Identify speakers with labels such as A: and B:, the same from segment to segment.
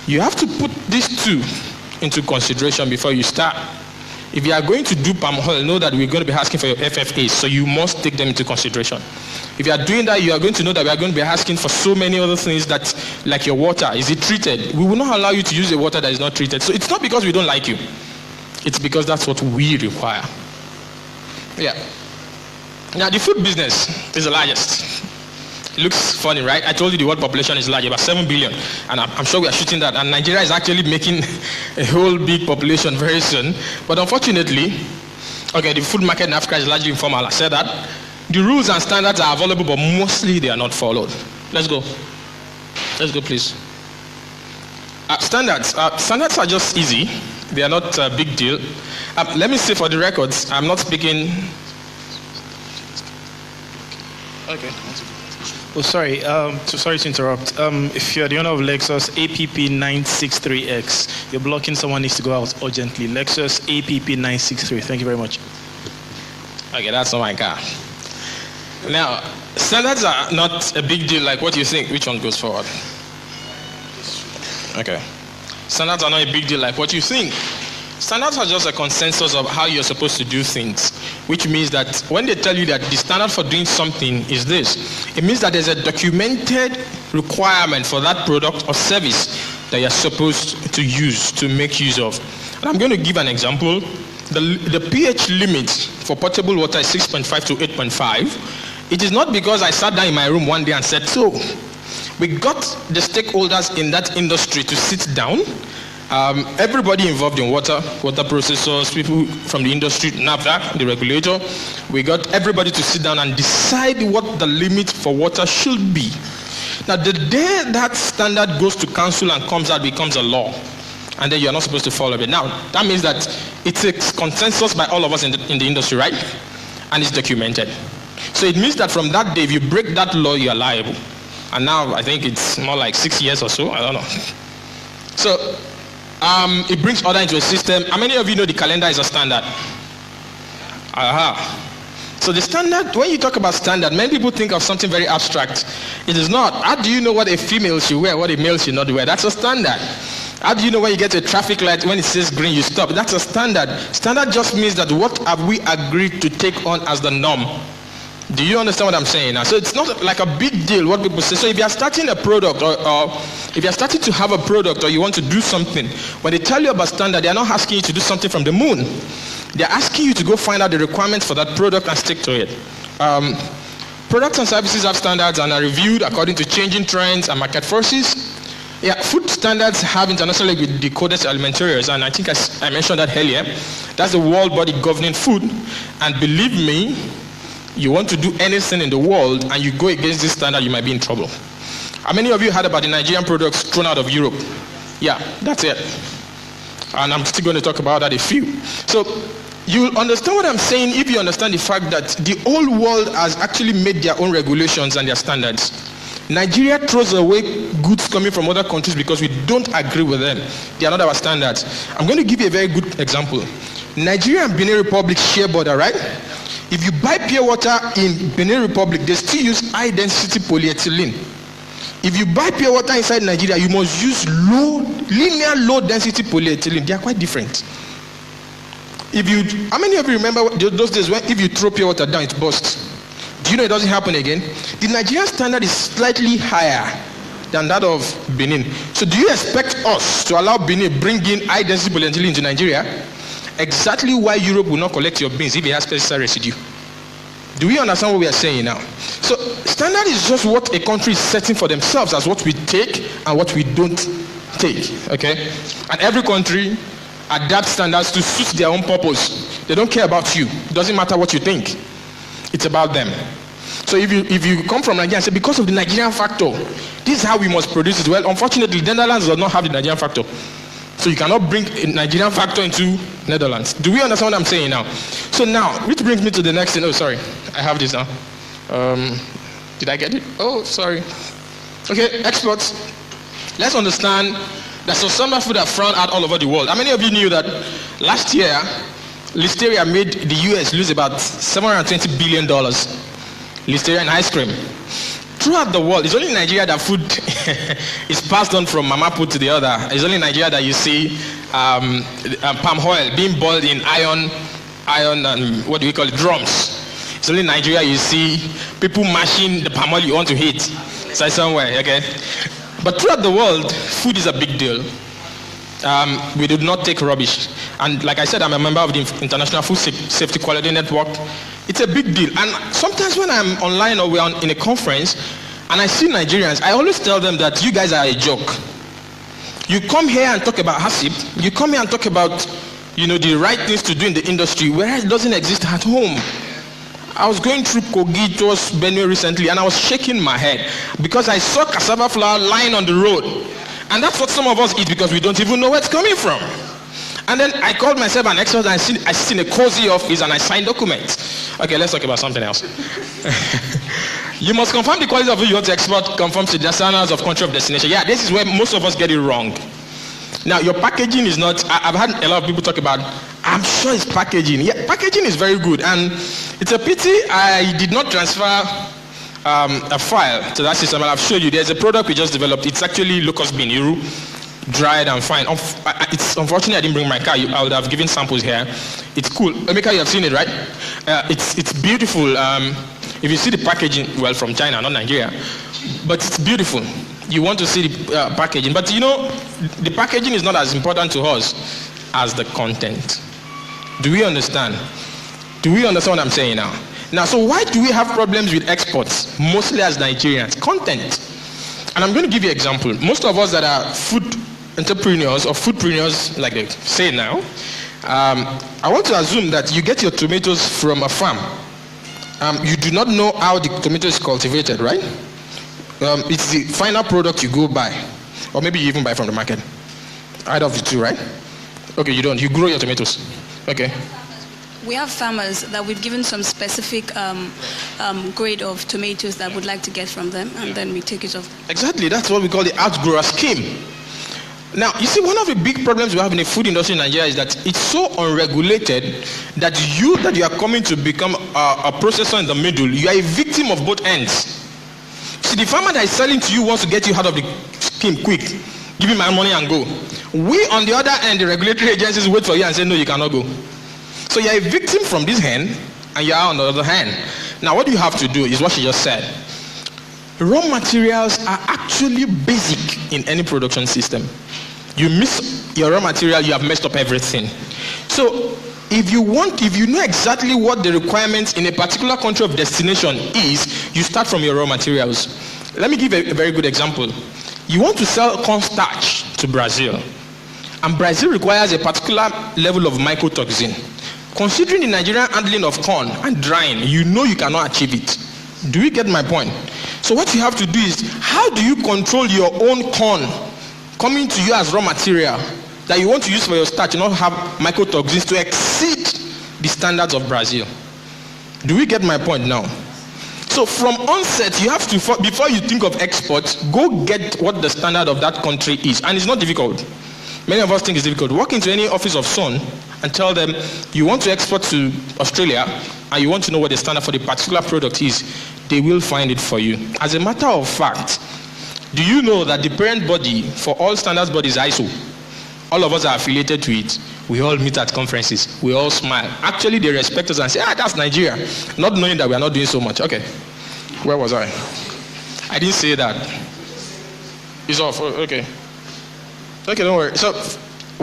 A: You have to put these two into consideration before you start. If you are going to do palm oil, know that we're going to be asking for your FFAs, so you must take them into consideration. If you are doing that, you are going to know that we are going to be asking for so many other things that, like your water, is it treated? We will not allow you to use a water that is not treated. So it's not because we don't like you. It's because that's what we require. Yeah. Now, the food business is the largest. It looks funny, right? I told you the world population is large, about 7 billion. And I'm sure we are shooting that. And Nigeria is actually making a whole big population very soon. But unfortunately, okay, the food market in Africa is largely informal. I said that. The rules and standards are available, but mostly they are not followed. Let's go. Let's go, please. Standards. Standards are just easy. They are not a big deal. Let me say for the records, I'm not speaking. Okay.
B: Oh, sorry. Sorry to interrupt. If you're the owner of Lexus APP963X, you're blocking. Someone needs to go out urgently. Lexus APP963. Thank you very much.
A: Okay, that's not my car. Now, standards are not a big deal like what you think. Which one goes forward? Okay. Standards are not a big deal like what you think. Standards are just a consensus of how you're supposed to do things, which means that when they tell you that the standard for doing something is this, it means that there's a documented requirement for that product or service that you're supposed to use, to make use of. And I'm going to give an example. The pH limit for potable water is 6.5 to 8.5. It is not because I sat down in my room one day and said, so, we got the stakeholders in that industry to sit down. Everybody involved in water processors, people from the industry, NAFDAC, the regulator, we got everybody to sit down and decide what the limit for water should be. Now, the day that standard goes to council and comes out, becomes a law, and then you're not supposed to follow it. Now, that means that it's a consensus by all of us in the industry, right? And it's documented. So it means that from that day, if you break that law, you're liable. And now, I think it's more like 6 years or so, I don't know. So, it brings order into a system. How many of you know the calendar is a standard? So the standard, when you talk about standard, many people think of something very abstract. It is not. How do you know what a female should wear, what a male should not wear? That's a standard. How do you know when you get a traffic light, when it says green, you stop? That's a standard. Standard just means that what have we agreed to take on as the norm? Do you understand what I'm saying now? So it's not like a big deal what people say. So if you're starting a product or if you're starting to have a product or you want to do something, when they tell you about standard, they're not asking you to do something from the moon. They're asking you to go find out the requirements for that product and stick to it. Products and services have standards and are reviewed according to changing trends and market forces. Yeah, food standards have internationally the Codex Alimentarius, and I think I mentioned that earlier. That's the world body governing food. And believe me, you want to do anything in the world and you go against this standard, you might be in trouble. How many of you heard about the Nigerian products thrown out of Europe? Yeah, that's it. And I'm still going to talk about that a few. So you'll understand what I'm saying if you understand the fact that the whole world has actually made their own regulations and their standards. Nigeria throws away goods coming from other countries because we don't agree with them. They are not our standards. I'm going to give you a very good example. Nigeria and Benin Republic share border, right? If you buy pure water in Benin Republic, they still use high-density polyethylene. If you buy pure water inside Nigeria, you must use linear low-density polyethylene. They are quite different. How many of you remember those days when if you throw pure water down, it bursts? Do you know it doesn't happen again? The Nigerian standard is slightly higher than that of Benin. So do you expect us to allow Benin bring in high-density polyethylene into Nigeria? Exactly why Europe will not collect your beans if it has pesticide residue. Do we understand what we are saying now? So standard is just what a country is setting for themselves as what we take and what we don't take, okay? And every country adapts standards to suit their own purpose. They don't care about you. It doesn't matter what you think. It's about them. So if you come from Nigeria and say, because of the Nigerian factor, this is how we must produce it. Well, unfortunately, the Netherlands does not have the Nigerian factor. So you cannot bring a Nigerian factor into Netherlands. Do we understand what I'm saying now? So now, which brings me to the next thing. Oh, sorry. I have this now. Did I get it? Oh, sorry. Okay, exports. Let's understand that some food are found out all over the world. How many of you knew that last year, Listeria made the US lose about $720 billion? Listeria and ice cream. Throughout the world, it's only in Nigeria that food is passed on from mama put to the other. It's only in Nigeria that you see palm oil being boiled in iron and what do we call it, drums. It's only in Nigeria you see people mashing the palm oil you want to eat. So somewhere, okay? But throughout the world, food is a big deal. We do not take rubbish. And like I said, I'm a member of the International Food Safety Quality Network. It's a big deal. And sometimes when I'm online or we're in a conference and I see Nigerians, I always tell them that you guys are a joke. You come here and talk about HACCP. You come here and talk about, the right things to do in the industry, whereas it doesn't exist at home. I was going through Kogi towards Benue recently and I was shaking my head because I saw cassava flour lying on the road. And that's what some of us eat because we don't even know where it's coming from. And then I called myself an expert and I sit in a cozy office and I sign documents. Okay, let's talk about something else. You must confirm the quality of who you want to export conforms to the standards of country of destination. Yeah, this is where most of us get it wrong. Now, your packaging is not, I've had a lot of people talk about, I'm sure it's packaging. Yeah, packaging is very good. And it's a pity I did not transfer a file to that system. And I've showed you, there's a product we just developed. It's actually locust bean, Iru, dried and fine. It's unfortunately I didn't bring my car. I would have given samples here. It's cool. Emeka, you have seen it, right? It's beautiful. If you see the packaging, well, from China, not Nigeria, but it's beautiful. You want to see the packaging. But the packaging is not as important to us as the content. Do we understand? Do we understand what I'm saying now? Now, so why do we have problems with exports, mostly as Nigerians? Content. And I'm going to give you an example. Most of us that are food entrepreneurs or foodpreneurs, like they say now, I want to assume that you get your tomatoes from a farm. You do not know how the tomato is cultivated, right? It's the final product you go buy. Or maybe you even buy from the market. Either of the two, right? Okay, you don't. You grow your tomatoes. Okay.
C: We have farmers that we've given some specific grade of tomatoes that we'd like to get from them, and then we take it off. Exactly.
A: That's what we call the outgrower scheme. Now, you see, one of the big problems we have in the food industry in Nigeria is that it's so unregulated that you are coming to become a processor in the middle, you are a victim of both ends. See, the farmer that is selling to you wants to get you out of the scheme quick. Give me my money and go. We, on the other end, the regulatory agencies wait for you and say, no, you cannot go. So you're a victim from this hand, and you are on the other hand. Now, what you have to do is what she just said. Raw materials are actually basic in any production system. You miss your raw material, you have messed up everything. So if you know exactly what the requirements in a particular country of destination is, you start from your raw materials. Let me give a very good example. You want to sell cornstarch to Brazil, and Brazil requires a particular level of mycotoxin. Considering the Nigerian handling of corn and drying, you know you cannot achieve it. Do you get my point? So what you have to do is, how do you control your own corn coming to you as raw material that you want to use for your starch and not have mycotoxins to exceed the standards of Brazil? Do we get my point now? So from onset, you have to, before you think of export, go get what the standard of that country is. And it's not difficult. Many of us think it's difficult. Walk into any office of Sun and tell them you want to export to Australia and you want to know what the standard for the particular product is. They will find it for you. As a matter of fact, do you know that the parent body for all standards bodies is ISO? All of us are affiliated to it. We all meet at conferences. We all smile. Actually, they respect us and say, that's Nigeria. Not knowing that we are not doing so much. Okay. Where was I? I didn't say that. It's off. Okay. Okay, don't worry. So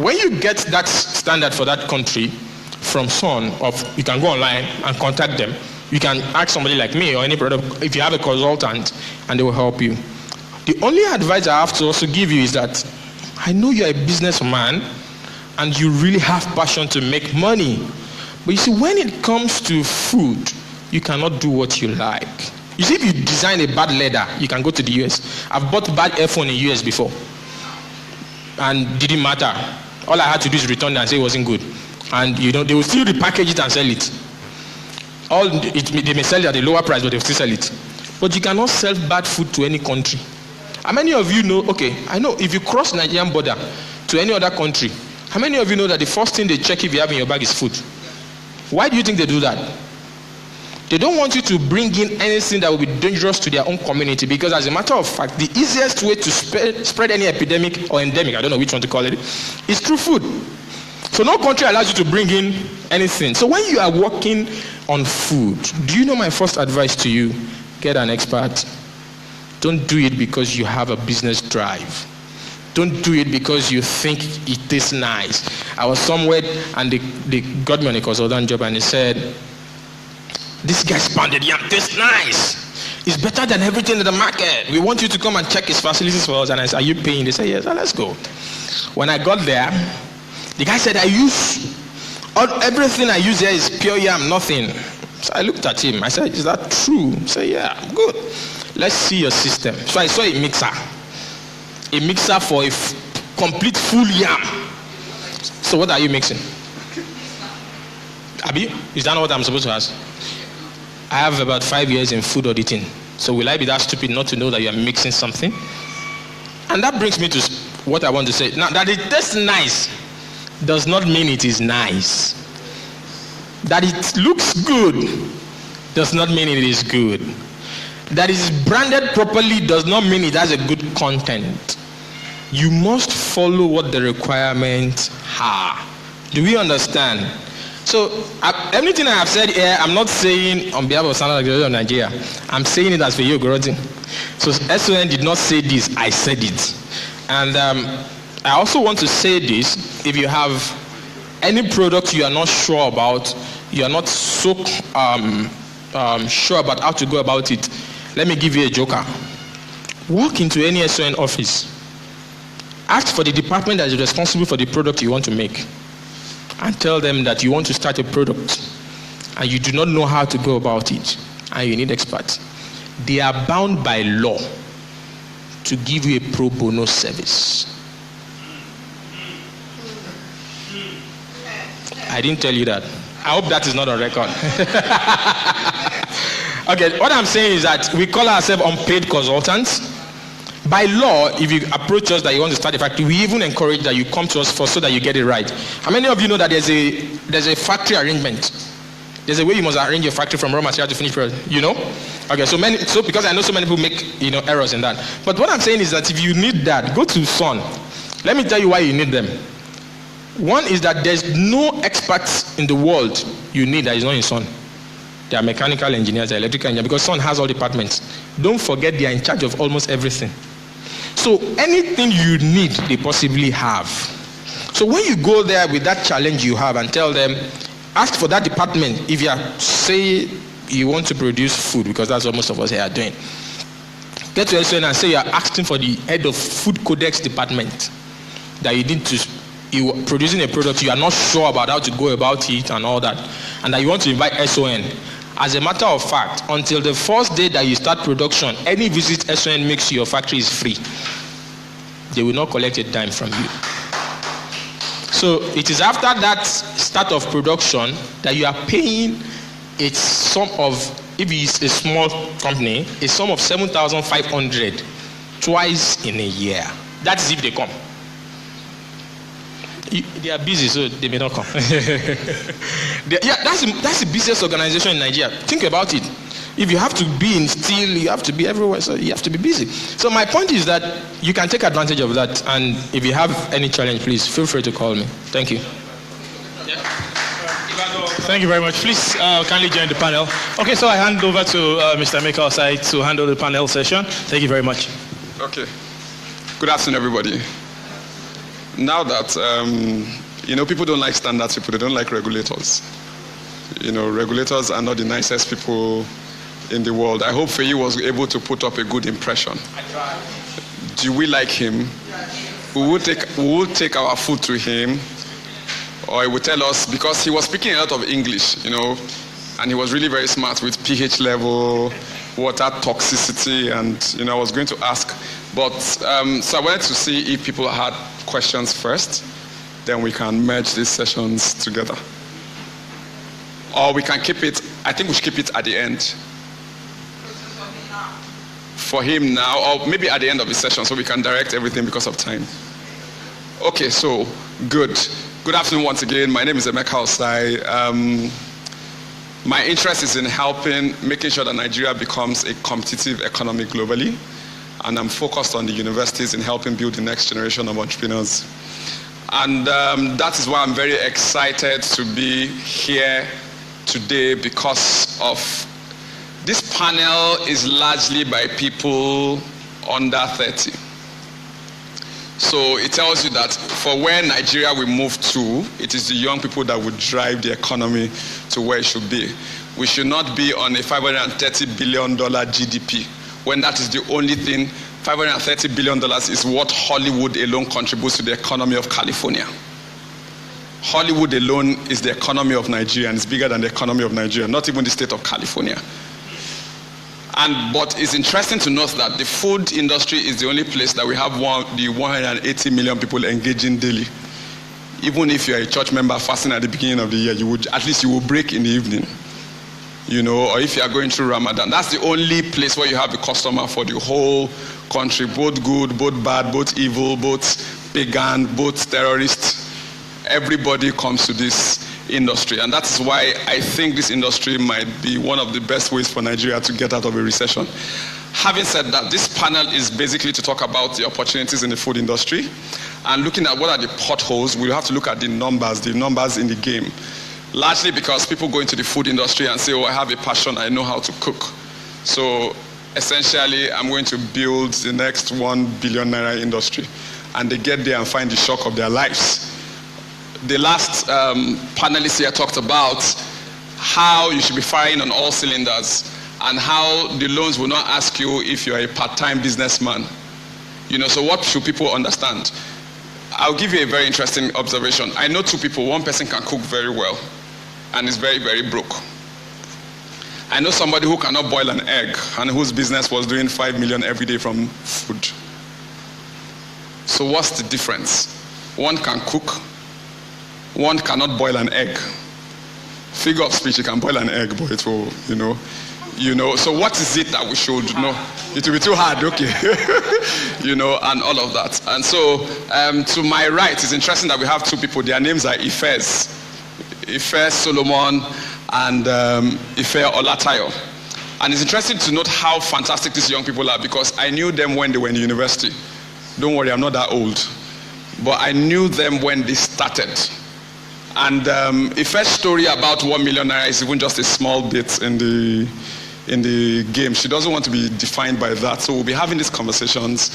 A: when you get that standard for that country from Sun, you can go online and contact them. You can ask somebody like me or any product, if you have a consultant, and they will help you. The only advice I have to also give you is that I know you're a businessman and you really have passion to make money. But you see, when it comes to food, you cannot do what you like. You see, if you design a bad leather, you can go to the US. I've bought bad iPhone in the US before. And didn't matter. All I had to do is return it and say it wasn't good. And they will still repackage it and sell it. They may sell it at a lower price, but they will still sell it. But you cannot sell bad food to any country. How many of you know, I know if you cross Nigerian border to any other country, how many of you know that the first thing they check if you have in your bag is food? Why do you think they do that? They don't want you to bring in anything that will be dangerous to their own community, because as a matter of fact, the easiest way to spread any epidemic or endemic, I don't know which one to call it, is through food. So no country allows you to bring in anything. So when you are working on food, do you know my first advice to you? Get an expert. Don't do it because you have a business drive. Don't do it because you think it tastes nice. I was somewhere and they got me on a consultant job and they said, this guy's pounded yam tastes nice. It's better than everything in the market. We want you to come and check his facilities for us. And I said, are you paying? They said, yes. So let's go. When I got there, the guy said, everything I use here is pure yam, nothing. So I looked at him. I said, is that true? He said, yeah, good. Let's see your system. So I saw a mixer for a complete full yam. So what are you mixing? Abi, is that not what I'm supposed to ask? I have about 5 years in food auditing. So will I be that stupid not to know that you are mixing something? And that brings me to what I want to say. Now, that it tastes nice does not mean it is nice. That it looks good does not mean it is good. That it is branded properly does not mean it has a good content. You must follow what the requirements are. Do we understand? So everything I have said here, I'm not saying on behalf of Standard Agriculture of Nigeria. I'm saying it as for you, Goroti. So SON did not say this, I said it. And I also want to say this: if you have any product you are not sure about, you are not so sure about how to go about it, let me give you a joker. Walk into any SON office. Ask for the department that is responsible for the product you want to make, and tell them that you want to start a product and you do not know how to go about it and you need experts. They are bound by law to give you a pro bono service. I didn't tell you that. I hope that is not on record. Okay, what I'm saying is that we call ourselves unpaid consultants. By law, if you approach us that you want to start a factory, we even encourage that you come to us first so that you get it right. How many of you know that there's a factory arrangement? There's a way you must arrange your factory from raw material to finished product. You know? Okay, so because I know so many people make errors in that. But what I'm saying is that if you need that, go to Sun. Let me tell you why you need them. One is that there's no experts in the world you need that is not in Sun. They are mechanical engineers, they are electrical engineers, because Sun has all departments. Don't forget they are in charge of almost everything. So anything you need, they possibly have. So when you go there with that challenge you have and tell them, ask for that department. If you say you want to produce food, because that's what most of us here are doing, get to SON and say you are asking for the head of food codex department, that you are producing a product, you are not sure about how to go about it and all that, and that you want to invite SON. As a matter of fact, until the first day that you start production, any visit SON makes to your factory is free. They will not collect a dime from you. So it is after that start of production that you are paying a sum of, if it's a small company, a sum of 7,500 twice in a year. That is if they come. They are busy, so they may not come. That's the busiest organization in Nigeria. Think about it. If you have to be in steel, you have to be everywhere, so you have to be busy. So my point is that you can take advantage of that, and if you have any challenge, please feel free to call me. Thank you.
B: Yeah. Thank you very much. Please kindly join the panel. Okay, so I hand over to Mr. Emeka Osai to handle the panel session. Thank you very much.
D: Okay. Good afternoon, everybody. Now that, people don't like standards people, they don't like regulators. Regulators are not the nicest people in the world. I hope Feyi was able to put up a good impression.
A: I tried.
D: Do we like him? We will take our food to him, or he will tell us, because he was speaking a lot of English, and he was really very smart with pH level, water toxicity, and I was going to ask. But so I wanted to see if people had questions first, then we can merge these sessions together. Or we can keep it, I think we should keep it at the end. For him now, or maybe at the end of the session, so we can direct everything because of time. Okay, so good. Good afternoon once again. My name is Emeka Osai. My interest is in making sure that Nigeria becomes a competitive economy globally. And I'm focused on the universities in helping build the next generation of entrepreneurs. And that is why I'm very excited to be here today, because of this panel is largely by people under 30. So it tells you that for where Nigeria will move to, it is the young people that would drive the economy to where it should be. We should not be on a $530 billion GDP, when that is the only thing. $530 billion is what Hollywood alone contributes to the economy of California. Hollywood alone is the economy of Nigeria, and it's bigger than the economy of Nigeria, not even the state of California. But it's interesting to note that the food industry is the only place that we have the 180 million people engaging daily. Even if you're a church member fasting at the beginning of the year, you will break in the evening. Or if you are going through Ramadan, that's the only place where you have a customer for the whole country, both good, both bad, both evil, both pagan, both terrorists. Everybody comes to this industry, and that's why I think this industry might be one of the best ways for Nigeria to get out of a recession. Having said that, this panel is basically to talk about the opportunities in the food industry, and looking at what are the potholes. We'll have to look at the numbers in the game. Largely because people go into the food industry and say, oh, I have a passion, I know how to cook. So essentially, I'm going to build the next 1 billion naira industry. And they get there and find the shock of their lives. The last panelist here talked about how you should be firing on all cylinders, and how the loans will not ask you if you're a part-time businessman. So what should people understand? I'll give you a very interesting observation. I know two people. One person can cook very well and is very, very broke. I know somebody who cannot boil an egg and whose business was doing 5 million every day from food. So what's the difference? One can cook, one cannot boil an egg. Figure of speech, you can boil an egg, but it will, so what is it that we should know? It will be too hard, okay. And all of that. And so to my right, it's interesting that we have two people. Their names are Ife Solomon and Ife Olatayo. And it's interesting to note how fantastic these young people are, because I knew them when they were in university. Don't worry, I'm not that old. But I knew them when they started. And Ife's story about 1 million naira is even just a small bit in the game. She doesn't want to be defined by that. So we'll be having these conversations,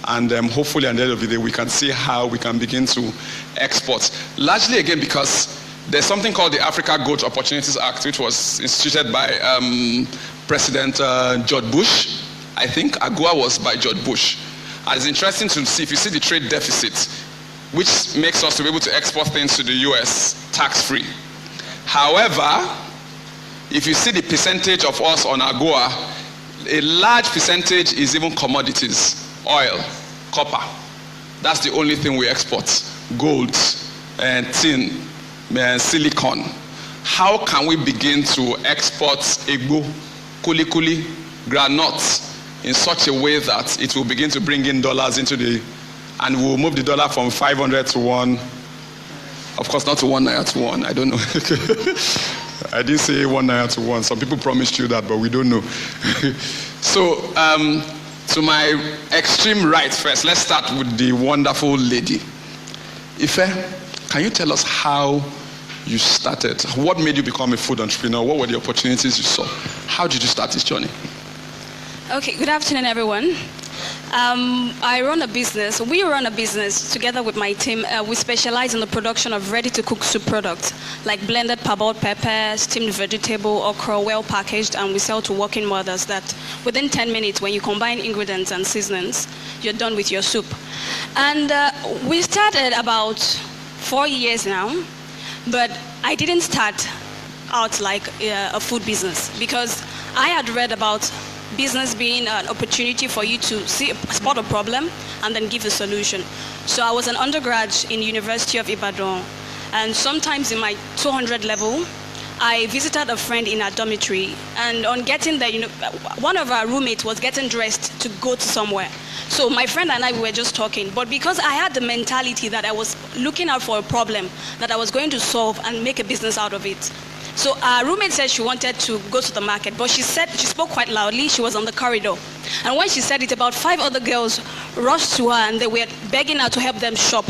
D: and hopefully at the end of the day, we can see how we can begin to export. Largely, again, because there's something called the Africa Growth Opportunities Act, which was instituted by President George Bush. I think AGOA was by George Bush. And it's interesting to see, if you see the trade deficit, which makes us to be able to export things to the US tax-free. However, if you see the percentage of us on AGOA, a large percentage is even commodities, oil, copper. That's the only thing we export. Gold, tin, silicon. How can we begin to export egbo, kuli, granuts in such a way that it will begin to bring in dollars into and we'll move the dollar from 500 to 1. Of course, not to 1 naira to 1. I don't know. I didn't say 1 naira to 1. Some people promised you that, but we don't know. So, to my extreme right first, let's start with the wonderful lady. Ife, can you tell us how you started? What made you become a food entrepreneur? What were the opportunities you saw? How did you start this journey?
C: Okay, good afternoon, everyone. I run a business. We run a business together with my team. We specialize in the production of ready-to-cook soup products like blended parboiled pepper, steamed vegetable, okra, well packaged, and we sell to working mothers that within 10 minutes, when you combine ingredients and seasonings, you're done with your soup. And we started about 4 years now, but I didn't start out like a food business, because I had read about business being an opportunity for you to spot a problem and then give a solution. So I was an undergrad in University of Ibadan, and sometimes in my 200 level, I visited a friend in our dormitory, and on getting there, one of our roommates was getting dressed to go to somewhere. So my friend and I were just talking, but because I had the mentality that I was looking out for a problem that I was going to solve and make a business out of it, So our roommate said she wanted to go to the market, but she spoke quite loudly. She was on the corridor. And when she said it, about 5 other girls rushed to her and they were begging her to help them shop.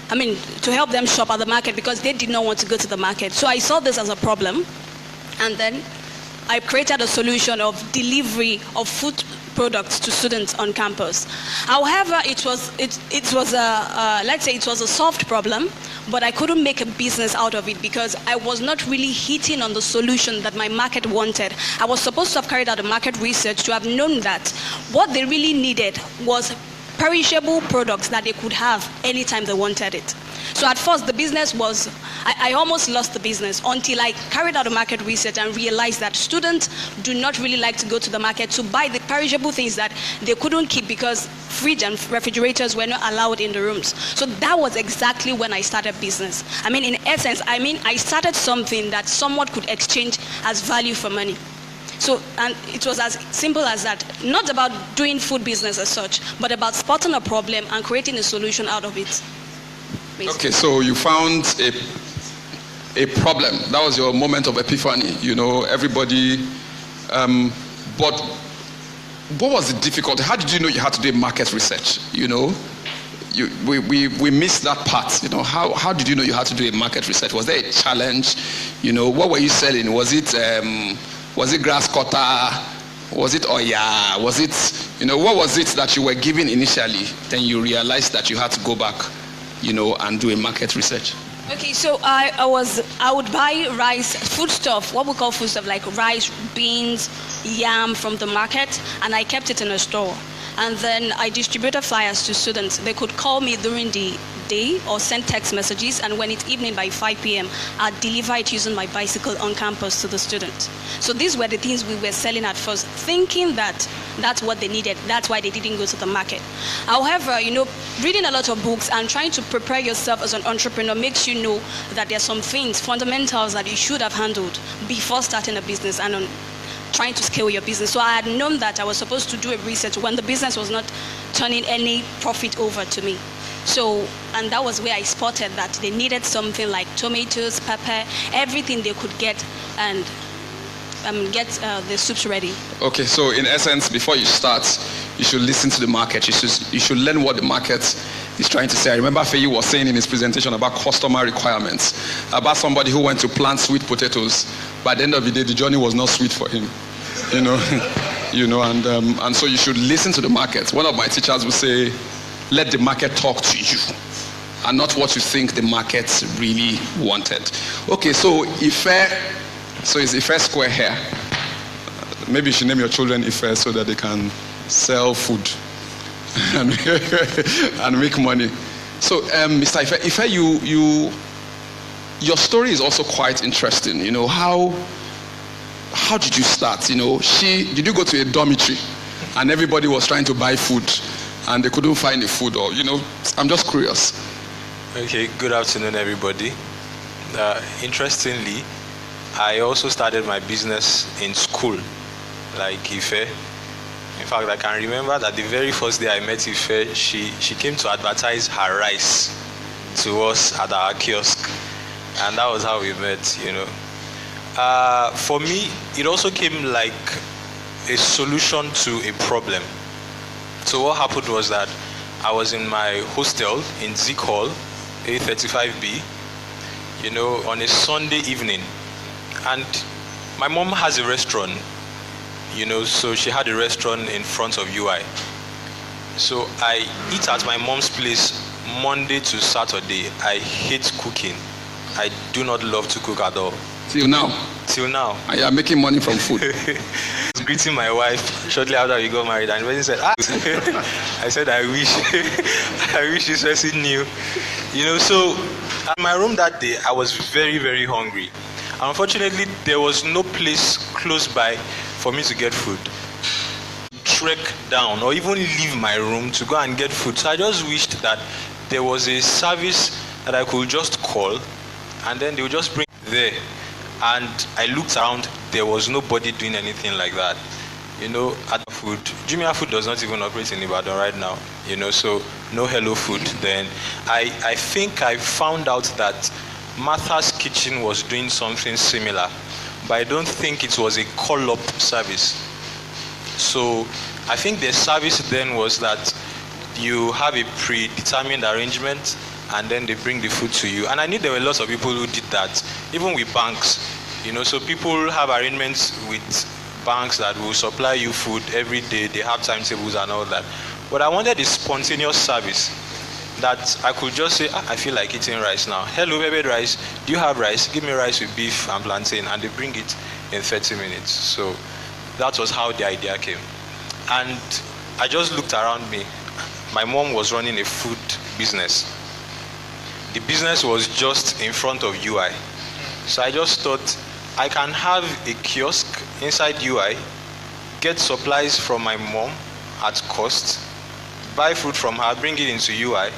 C: To help them shop at the market because they did not want to go to the market. So I saw this as a problem. And then I created a solution of delivery of food products to students on campus. However, it was a solved problem, but I couldn't make a business out of it because I was not really hitting on the solution that my market wanted. I was supposed to have carried out a market research to have known that what they really needed was perishable products that they could have anytime they wanted it. So at first, the business was, I almost lost the business until I carried out a market research and realized that students do not really like to go to the market to buy the perishable things that they couldn't keep because fridge and refrigerators were not allowed in the rooms. So that was exactly when I started business. In essence, I started something that someone could exchange as value for money. So, and it was as simple as that. Not about doing food business as such, but about spotting a problem and creating a solution out of it. Basically.
D: Okay, so you found a problem. That was your moment of epiphany. Everybody. But what was the difficulty? How did you know you had to do market research? We missed that part. How did you know you had to do a market research? Was there a challenge? What were you selling? Was it grass cutter? Was it oya? Was it, what was it that you were given initially? Then you realized that you had to go back, and do a market research.
C: Okay, so I would buy rice, foodstuff, what we call foodstuff, like rice, beans, yam from the market, and I kept it in a store. And then I distributed flyers to students. They could call me during the day or send text messages, and when it's evening by 5 p.m., I'd deliver it using my bicycle on campus to the students. So these were the things we were selling at first, thinking that that's what they needed. That's why they didn't go to the market. However, reading a lot of books and trying to prepare yourself as an entrepreneur makes you know that there are some things, fundamentals that you should have handled before starting a business and trying to scale your business. So I had known that I was supposed to do a research when the business was not turning any profit over to me. So, and that was where I spotted that they needed something like tomatoes, pepper, everything they could get and get the soups ready. Okay,
D: so in essence, before you start, you should listen to the market. You should learn what the market is trying to say. I remember Feyi was saying in his presentation about customer requirements, about somebody who went to plant sweet potatoes. By the end of the day, the journey was not sweet for him, and so you should listen to the market. One of my teachers would say, let the market talk to you and not what you think the market really wanted. Okay, so so it's Ife Square here. Maybe you should name your children Ife so that they can sell food and make money. So, Mr. Ife, your story is also quite interesting. How did you start? Did you go to a dormitory and everybody was trying to buy food and they couldn't find the food, or I'm just curious.
E: Okay, good afternoon, everybody. Interestingly, I also started my business in school, like Ife. In fact, I can remember that the very first day I met Ife, she came to advertise her rice to us at our kiosk, and that was how we met. For me, it also came like a solution to a problem. So what happened was that I was in my hostel in Zik Hall, A35B, on a Sunday evening. And my mom has a restaurant, so she had a restaurant in front of UI. So I eat at my mom's place Monday to Saturday. I hate cooking. I do not love to cook at all.
D: Till now?
E: Till now.
D: And you are making money from food?
E: I was greeting my wife shortly after we got married, and when he said, I said, I wish this person knew. So at my room that day, I was very, very hungry. Unfortunately, there was no place close by for me to get food. Trek down or even leave my room to go and get food. So I just wished that there was a service that I could just call and then they would just bring it there. And I looked around, there was nobody doing anything like that. At food, Jumia Food does not even operate in Ibadan right now. So no Hello Food. Then I think I found out that Martha's Kitchen was doing something similar. but I don't think it was a call-up service. So I think the service then was that you have a predetermined arrangement and then they bring the food to you. And I knew there were lots of people who did that, even with banks. So people have arrangements with banks that will supply you food every day. They have timetables and all that. But I wanted a spontaneous service that I could just say, I feel like eating rice now. Hello, baby rice. Do you have rice? Give me rice with beef and plantain. And they bring it in 30 minutes. So that was how the idea came. And I just looked around me. My mom was running a food business. The business was just in front of UI. So I just thought, I can have a kiosk inside UI, get supplies from my mom at cost, buy food from her, bring it into UI,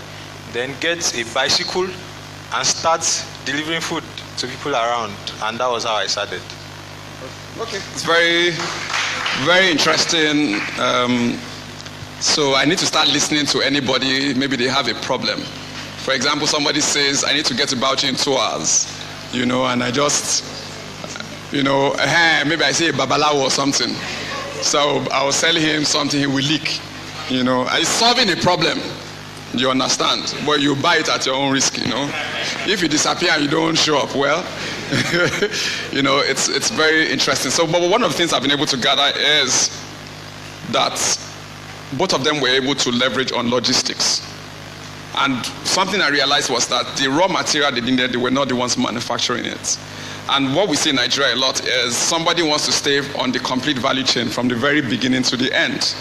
E: then get a bicycle and start delivering food to people around. And that was how I started.
D: Okay, it's very, very interesting. So I need to start listening to anybody. Maybe they have a problem. For example, somebody says, I need to get to Bauchi in 2 hours, and I just, maybe I say a babalawo or something. So I will sell him something, he will leak. It's solving a problem. You understand? But you buy it at your own risk, If you disappear and you don't show up, well, it's very interesting. So, but one of the things I've been able to gather is that both of them were able to leverage on logistics. And something I realized was that the raw material they needed, they were not the ones manufacturing it. And what we see in Nigeria a lot is somebody wants to stay on the complete value chain from the very beginning to the end.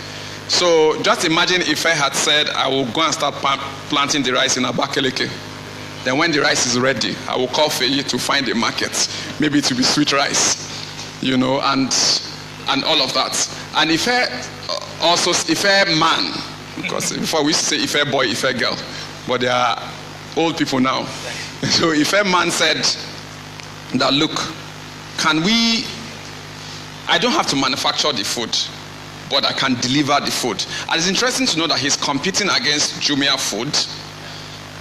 D: So just imagine if I had said, I will go and start planting the rice in Abakaliki. Then when the rice is ready, I will call Feyi to find a market. Maybe it will be sweet rice, and all of that. And if a man, because before we used to say if a boy, if a girl, but they are old people now. So if a man said that, look, I don't have to manufacture the food, but I can deliver the food. And it's interesting to know that he's competing against Jumia Food.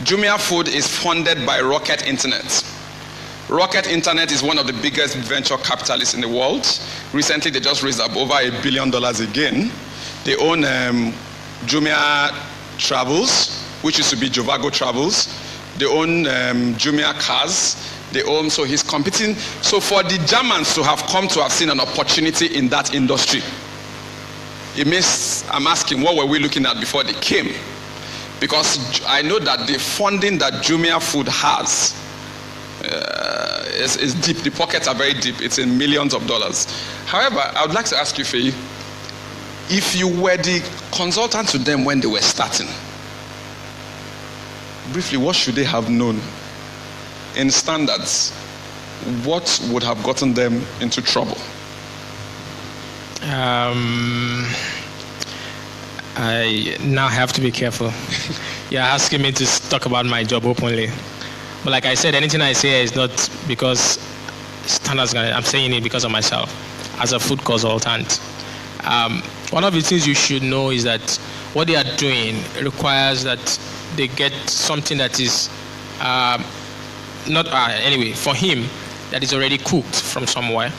D: Jumia Food is funded by Rocket Internet. Rocket Internet is one of the biggest venture capitalists in the world. Recently, they just raised up over $1 billion again. They own Jumia Travels, which used to be Jovago Travels. They own Jumia Cars. So he's competing. So for the Germans to have come to have seen an opportunity in that industry, it means I'm asking, what were we looking at before they came? Because I know that the funding that Jumia Food has is deep. The pockets are very deep. It's in millions of dollars. However, I would like to ask you, Feyi, if you were the consultant to them when they were starting, briefly, what should they have known in standards? What would have gotten them into trouble?
A: I now have to be careful. You're asking me to talk about my job openly. But like I said, anything I say is not because standards, I'm saying it because of myself as a food consultant. One of the things you should know is that what they are doing requires that they get something that is for him, that is already cooked from somewhere,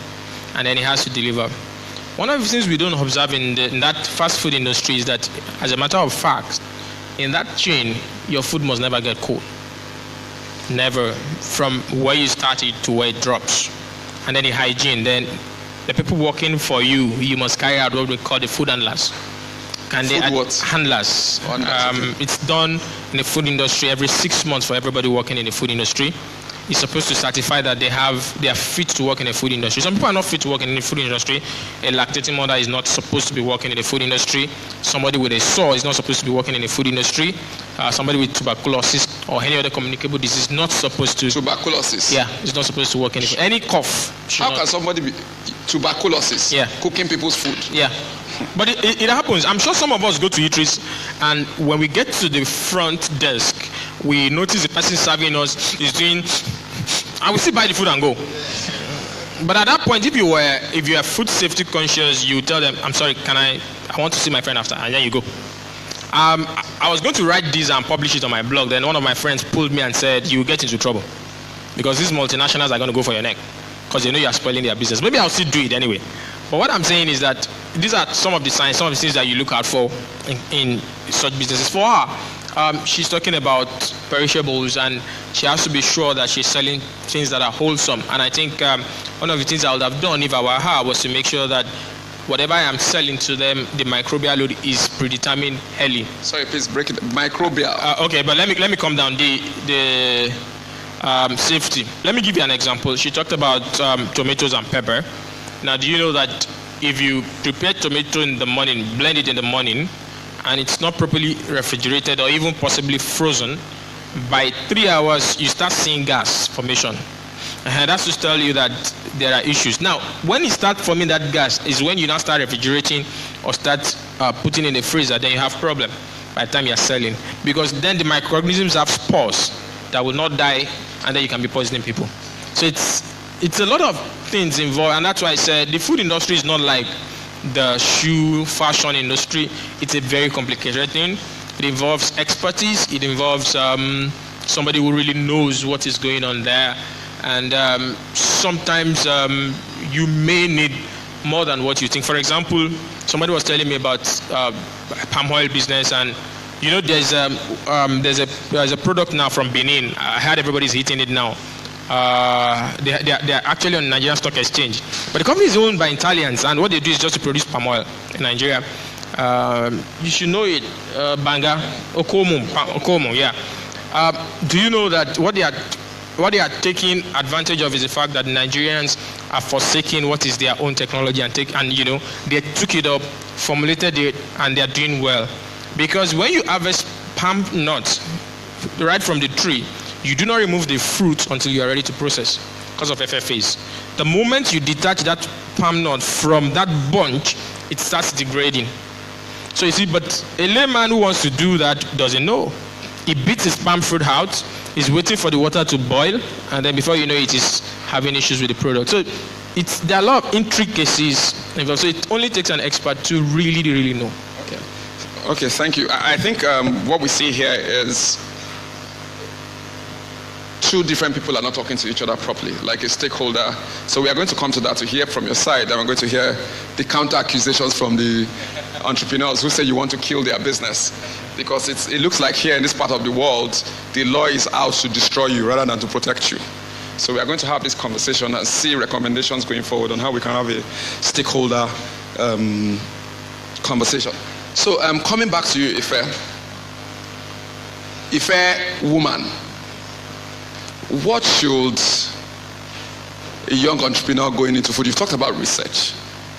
A: and then he has to deliver. One of the things we don't observe in that fast food industry is that, as a matter of fact, in that chain, your food must never get cold. Never, from where you started to where it drops. And then the hygiene, then the people working for you, you must carry out what we call the food handlers. Handlers. It's done in the food industry every 6 months for everybody working in the food industry. It's supposed to certify that they are fit to work in the food industry. Some people are not fit to work in the food industry. A lactating mother is not supposed to be working in the food industry. Somebody with a sore is not supposed to be working in the food industry. Somebody with tuberculosis or any other communicable disease is not supposed to.
D: Tuberculosis?
A: Yeah, is not supposed to work in the food. Any cough.
D: How can somebody be tuberculosis?
A: Yeah.
D: Cooking people's food?
A: Yeah. But it happens. I'm sure some of us go to eateries, and when we get to the front desk, we notice the person serving us is doing, I will still buy the food and go. But at that point, if you are food safety conscious, you tell them, I'm sorry, I want to see my friend after, and then you go. I was going to write this and publish it on my blog. Then one of my friends pulled me and said, you will get into trouble because these multinationals are going to go for your neck. because they know you are spoiling their business. Maybe I'll still do it anyway. But what I'm saying is that these are some of the signs, some of the things that you look out for in such businesses. For her, she's talking about perishables, and she has to be sure that she's selling things that are wholesome. And I think one of the things I would have done if I were her was to make sure that whatever I am selling to them, the microbial load is predetermined early.
D: Sorry, please break it. Microbial.
A: Okay, but let me come down the safety. Let me give you an example. She talked about tomatoes and pepper. Now, do you know that if you prepare tomato in the morning, blend it in the morning, and it's not properly refrigerated or even possibly frozen, by 3 hours you start seeing gas formation. And that's to tell you that there are issues. Now, when you start forming that gas is when you now start refrigerating or start putting in the freezer, then you have problem by the time you're selling. Because then the microorganisms have spores that will not die, and then you can be poisoning people. So it's a lot of things involved, and that's why I said the food industry is not like the shoe fashion industry. It's a very complicated thing. It involves expertise. It involves somebody who really knows what is going on there. And sometimes you may need more than what you think. For example, somebody was telling me about palm oil business, and you know there's a product now from Benin. I heard everybody's eating it now. They're actually on Nigerian Stock Exchange, but the company is owned by Italians, and what they do is just to produce palm oil in Nigeria. You should know it, Banga, Okomo, yeah. Do you know that what they are taking advantage of is the fact that Nigerians are forsaking what is their own technology and they took it up, formulated it, and they are doing well. Because when you harvest palm nuts right from the tree, you do not remove the fruit until you are ready to process because of FFAs. The moment you detach that palm nut from that bunch, it starts degrading. So you see, but a layman who wants to do that doesn't know. He beats his palm fruit out, he's waiting for the water to boil, and then before you know it, he's having issues with the product. So there are a lot of intricacies involved. So it only takes an expert to really know.
D: Okay, thank you. I think what we see here is two different people are not talking to each other properly, like a stakeholder. So we are going to come to that to hear from your side, and we're going to hear the counter accusations from the entrepreneurs who say you want to kill their business. Because it looks like here in this part of the world, the law is out to destroy you rather than to protect you. So we are going to have this conversation and see recommendations going forward on how we can have a stakeholder conversation. So coming back to you, Ife woman, what should a young entrepreneur going into food? You've talked about research.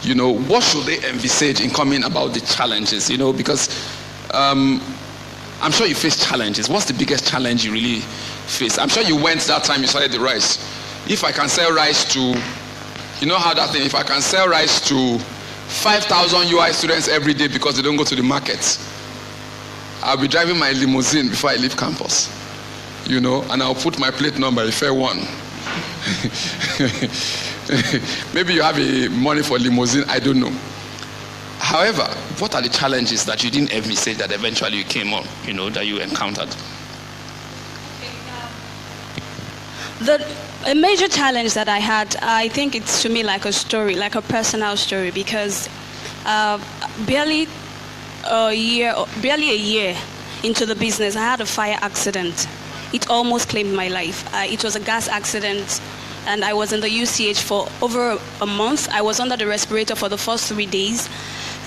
D: What should they envisage in coming about the challenges? Because I'm sure you face challenges. What's the biggest challenge you really face? I'm sure you went that time you started the rice. If I can sell rice to, if I can sell rice to 5,000 UI students every day because they don't go to the market, I'll be driving my limousine before I leave campus. And I'll put my plate number, if I won. Maybe you have money for limousine, I don't know. However, what are the challenges that you didn't envisage that eventually you came on, that you encountered?
C: A major challenge that I had, I think it's to me like a story, like a personal story, because barely a year into the business, I had a fire accident. It almost claimed my life. It was a gas accident, and I was in the UCH for over a month. I was under the respirator for the first 3 days,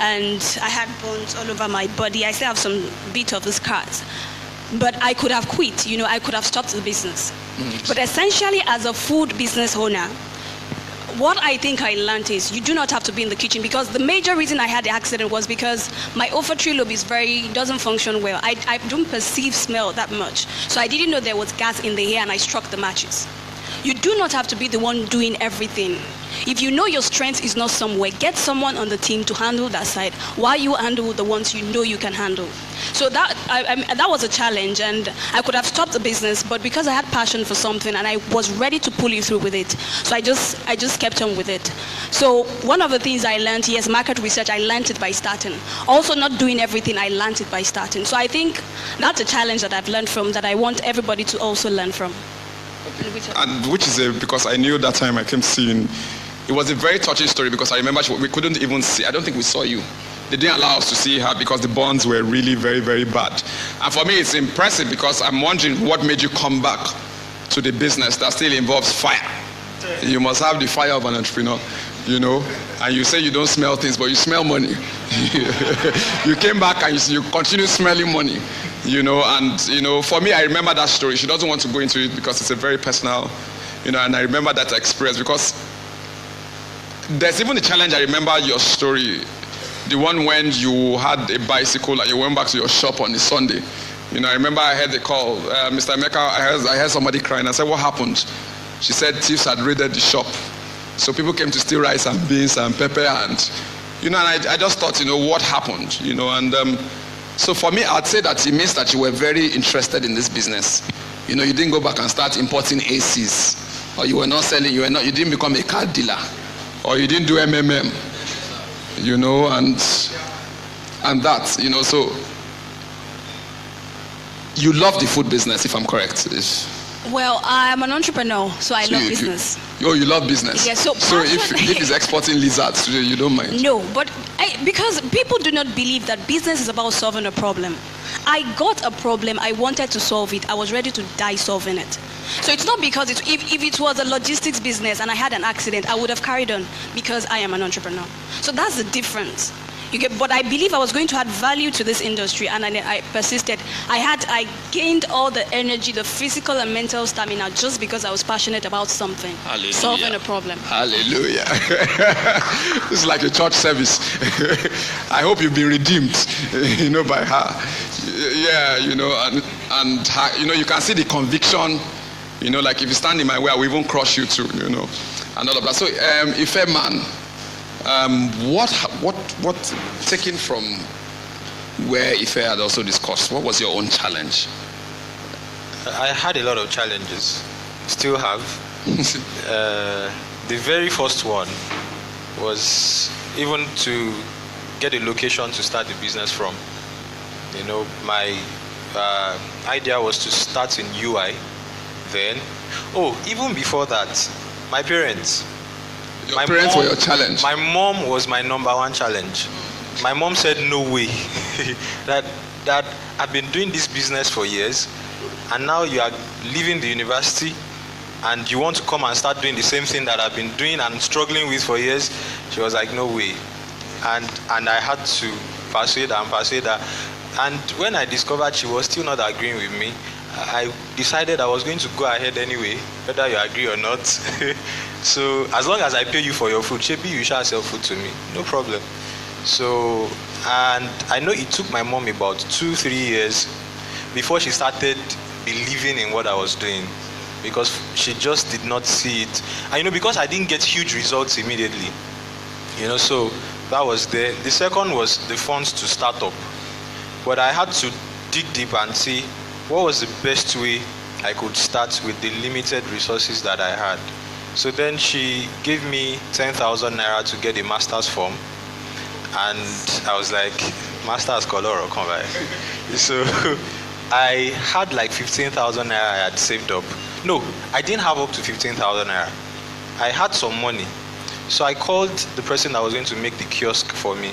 C: and I had burns all over my body. I still have some bit of the scars. But I could have quit, I could have stopped the business. But essentially, as a food business owner, what I think I learned is you do not have to be in the kitchen, because the major reason I had the accident was because my olfactory lobe doesn't function well. I don't perceive smell that much. So I didn't know there was gas in the air, and I struck the matches. You do not have to be the one doing everything. If you know your strength is not somewhere, get someone on the team to handle that side while you handle the ones you know you can handle. So that was a challenge, and I could have stopped the business, but because I had passion for something and I was ready to pull you through with it, so I just kept on with it. So one of the things I learned, yes, market research, I learned it by starting. Also not doing everything, I learned it by starting. So I think that's a challenge that I've learned from, that I want everybody to also learn from.
D: And which is because I knew that time I came seeing. It was a very touching story because I remember we couldn't even see. I don't think we saw you. They didn't allow us to see her because the bonds were really very, very bad. And for me, it's impressive because I'm wondering what made you come back to the business that still involves fire. You must have the fire of an entrepreneur, you know. And you say you don't smell things, but you smell money. You came back and you continue smelling money, you know. And, you know, for me, I remember that story. She doesn't want to go into it because it's a very personal, you know, and I remember that experience because there's even a challenge. I remember your story, the one when you had a bicycle and you went back to your shop on a Sunday. You know, I remember I heard the call, Mr. Emeka, I heard somebody crying. I said, what happened? She said thieves had raided the shop. So people came to steal rice and beans and pepper and, you know, and I just thought, you know, what happened, you know, and so for me, I'd say that it means that you were very interested in this business. You know, you didn't go back and start importing ACs, or you were not selling, you didn't become a car dealer, or you didn't do MMM, you know, and that, you know, so you love the food business, if I'm correct.
C: Well, I'm an entrepreneur, so I love business.
D: You love business?
C: Yeah, so
D: if it's exporting lizards, you don't mind?
C: No, but because people do not believe that business is about solving a problem. I got a problem, I wanted to solve it, I was ready to die solving it. So it's not because if it was a logistics business and I had an accident, I would have carried on because I am an entrepreneur. So that's the difference. But I believe I was going to add value to this industry, and I persisted. I gained all the energy, the physical and mental stamina, just because I was passionate about something,
D: Hallelujah.
C: Solving a problem.
D: Hallelujah. This is like a church service. I hope you've been redeemed, you know, by her. Yeah, you know, and her, you know, you can see the conviction, you know, like if you stand in my way, I will even crush you too, you know, and all of that. So, Ife man, what taken from where Ife had also discussed, what was your own challenge?
E: I had a lot of challenges, still have. The very first one was even to get a location to start the business from. You know, my idea was to start in UI then. Oh, even before that, my parents.
D: Your parents were your challenge?
E: My mom was my number one challenge. My mom said, no way. that I've been doing this business for years, and now you are leaving the university, and you want to come and start doing the same thing that I've been doing and struggling with for years. She was like, no way. And I had to persuade her. And when I discovered she was still not agreeing with me, I decided I was going to go ahead anyway, whether you agree or not. So as long as I pay you for your food, Shebi, you shall sell food to me, no problem. So, and I know it took my mom about 2-3 years before she started believing in what I was doing, because she just did not see it. And you know, because I didn't get huge results immediately, you know, so that was there. The second was the funds to start up. But I had to dig deep and see what was the best way I could start with the limited resources that I had. So then she gave me 10,000 naira to get a master's form. And I was like, master's color or come by. So I had like 15,000 naira I had saved up. No, I didn't have up to 15,000 naira. I had some money. So I called the person that was going to make the kiosk for me.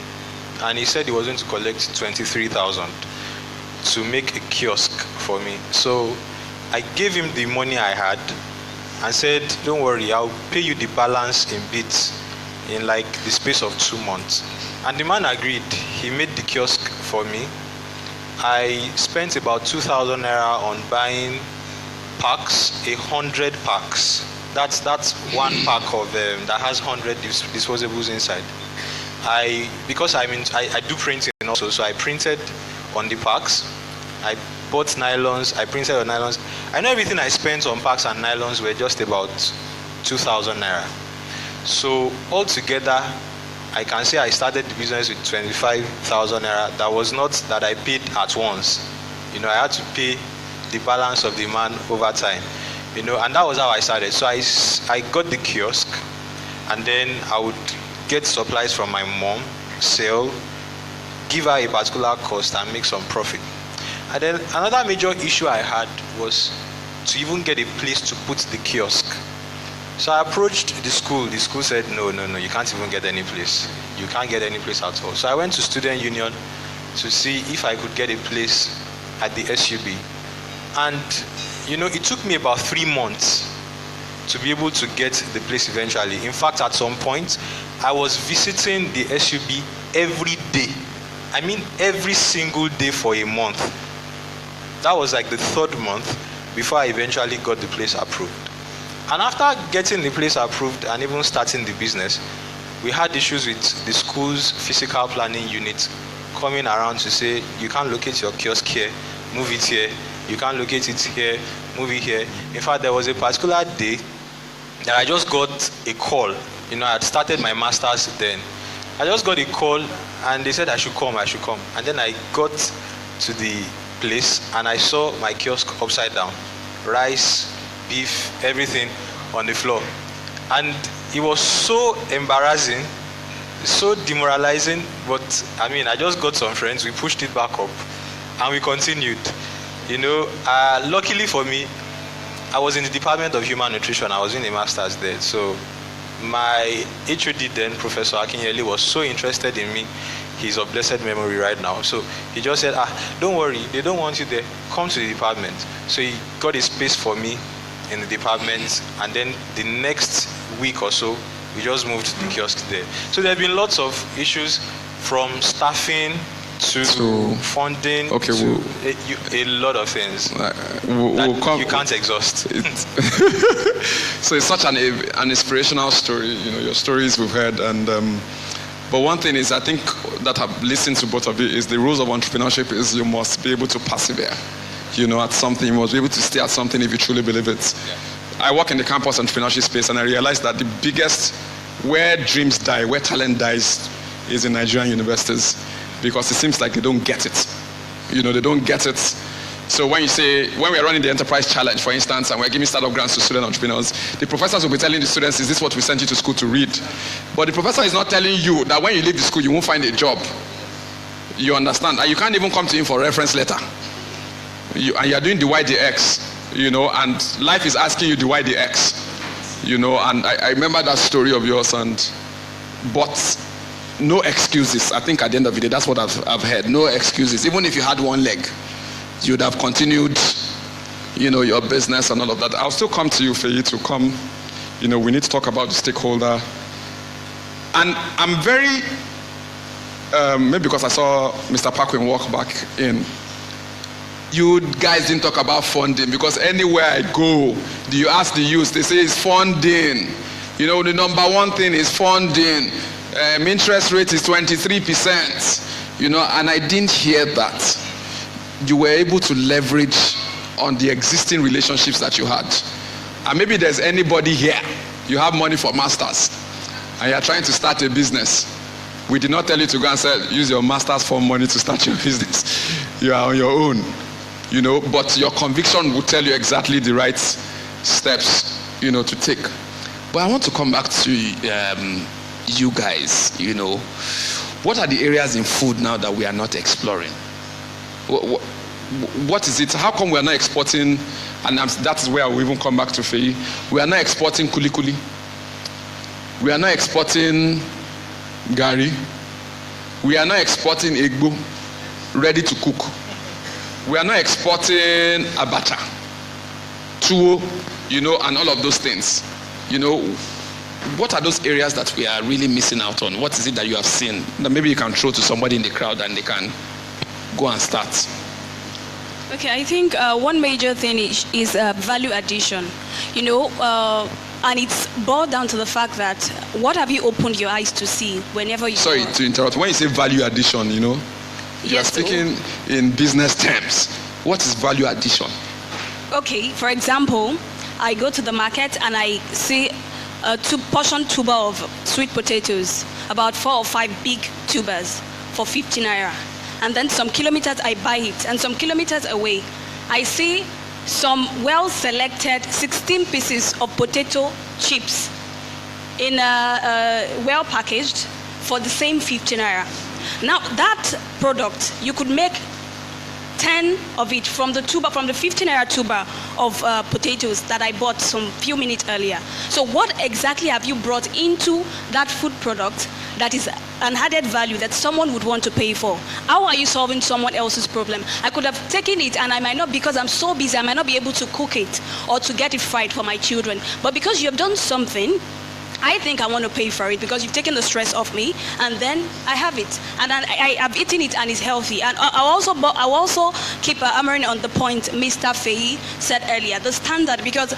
E: And he said he was going to collect 23,000 to make a kiosk for me. So I gave him the money I had and said, don't worry, I'll pay you the balance in bits in like the space of 2 months. And the man agreed. He made the kiosk for me. I spent about 2,000 naira on buying packs, 100 packs. That's one pack of that has 100 disposables inside. Because I do printing also, so I printed on the packs. I bought nylons, I printed on nylons. I know everything I spent on packs and nylons were just about 2,000 naira. So altogether, I can say I started the business with 25,000 naira. That was not that I paid at once. You know, I had to pay the balance of the man over time. You know, and that was how I started. So I got the kiosk, and then I would get supplies from my mom, sell, give her a particular cost and make some profit. And then another major issue I had was to even get a place to put the kiosk. So I approached the school. The school said, no, you can't even get any place. You can't get any place at all. So I went to Student Union to see if I could get a place at the SUB. And, it took me about 3 months to be able to get the place eventually. In fact, at some point, I was visiting the SUB every day. I mean, every single day for a month. That was like the 3rd month before I eventually got the place approved. And after getting the place approved and even starting the business, we had issues with the school's physical planning unit coming around to say, you can't locate your kiosk here, move it here. You can't locate it here, move it here. In fact, there was a particular day that I just got a call. I had started my master's then. I just got a call and they said I should come. And then I got to the place and I saw my kiosk upside down. Rice, beef, everything on the floor. And it was so embarrassing, so demoralizing, but I just got some friends, we pushed it back up and we continued. Luckily for me, I was in the Department of Human Nutrition. I was in a master's there. So my HOD then, Professor Akinyele, was so interested in me. He's of blessed memory right now. So he just said, don't worry, they don't want you there. Come to the department. So he got a space for me in the department. And then the next week or so, we just moved to the kiosk there. So there have been lots of issues from staffing to funding, to a lot of things you can't exhaust.
D: So it's such an inspirational story, your stories we've heard. And but one thing is, I think that I've listened to both of you, is the rules of entrepreneurship is you must be able to persevere, at something. You must be able to stay at something if you truly believe it. Yeah. I work in the campus entrepreneurship space, and I realized that the biggest, where dreams die, where talent dies, is in Nigerian universities. Because it seems like they don't get it. They don't get it. So when we're running the enterprise challenge, for instance, and we're giving startup grants to student entrepreneurs, the professors will be telling the students, is this what we sent you to school to read? But the professor is not telling you that when you leave the school, you won't find a job. You understand? And you can't even come to him for a reference letter. And you're doing the YDX, and life is asking you the YDX, and I remember that story of yours, but no excuses. I think at the end of the day, that's what I've heard. No excuses. Even if you had one leg, you'd have continued, your business and all of that. I'll still come to you for you to come. We need to talk about the stakeholder. And I'm very, maybe because I saw Mr. Parkwin walk back in, you guys didn't talk about funding, because anywhere I go, you ask the youth, they say it's funding. The number one thing is funding. Interest rate is 23%, and I didn't hear that. You were able to leverage on the existing relationships that you had. And maybe there's anybody here, you have money for masters, and you're trying to start a business. We did not tell you to go and use your master's for money to start your business. You are on your own, but your conviction will tell you exactly the right steps, to take. But I want to come back to you guys, what are the areas in food now that we are not exploring? What is it? How come we are not exporting? And that is where I will even come back to Faye. We are not exporting kuli. We are not exporting gari. We are not exporting egbo, ready to cook. We are not exporting abacha, tuwo, and all of those things. What are those areas that we are really missing out on? What is it that you have seen that maybe you can throw to somebody in the crowd and they can go and start?
C: Okay, I think one major thing is value addition. And it's boiled down to the fact that what have you opened your eyes to see whenever you...
D: Sorry to interrupt. When you say value addition, you are speaking in business terms. What is value addition? Okay,
C: for example, I go to the market and I see a portion tuber of sweet potatoes, about 4 or 5 big tubers for 50 naira. And then some kilometers I buy it, and some kilometers away, I see some well-selected 16 pieces of potato chips in well packaged for the same 50 naira. Now that product, you could make 10 of it from the 15 naira tuber of potatoes that I bought some few minutes earlier. So what exactly have you brought into that food product that is an added value that someone would want to pay for? How are you solving someone else's problem? I could have taken it and I might not, because I'm so busy, I might not be able to cook it or to get it fried for my children. But because you have done something, I think I want to pay for it because you've taken the stress off me, and then I have it, and I have eaten it, and it's healthy. And I'll also keep hammering on the point Mr. Faye said earlier, the standard, because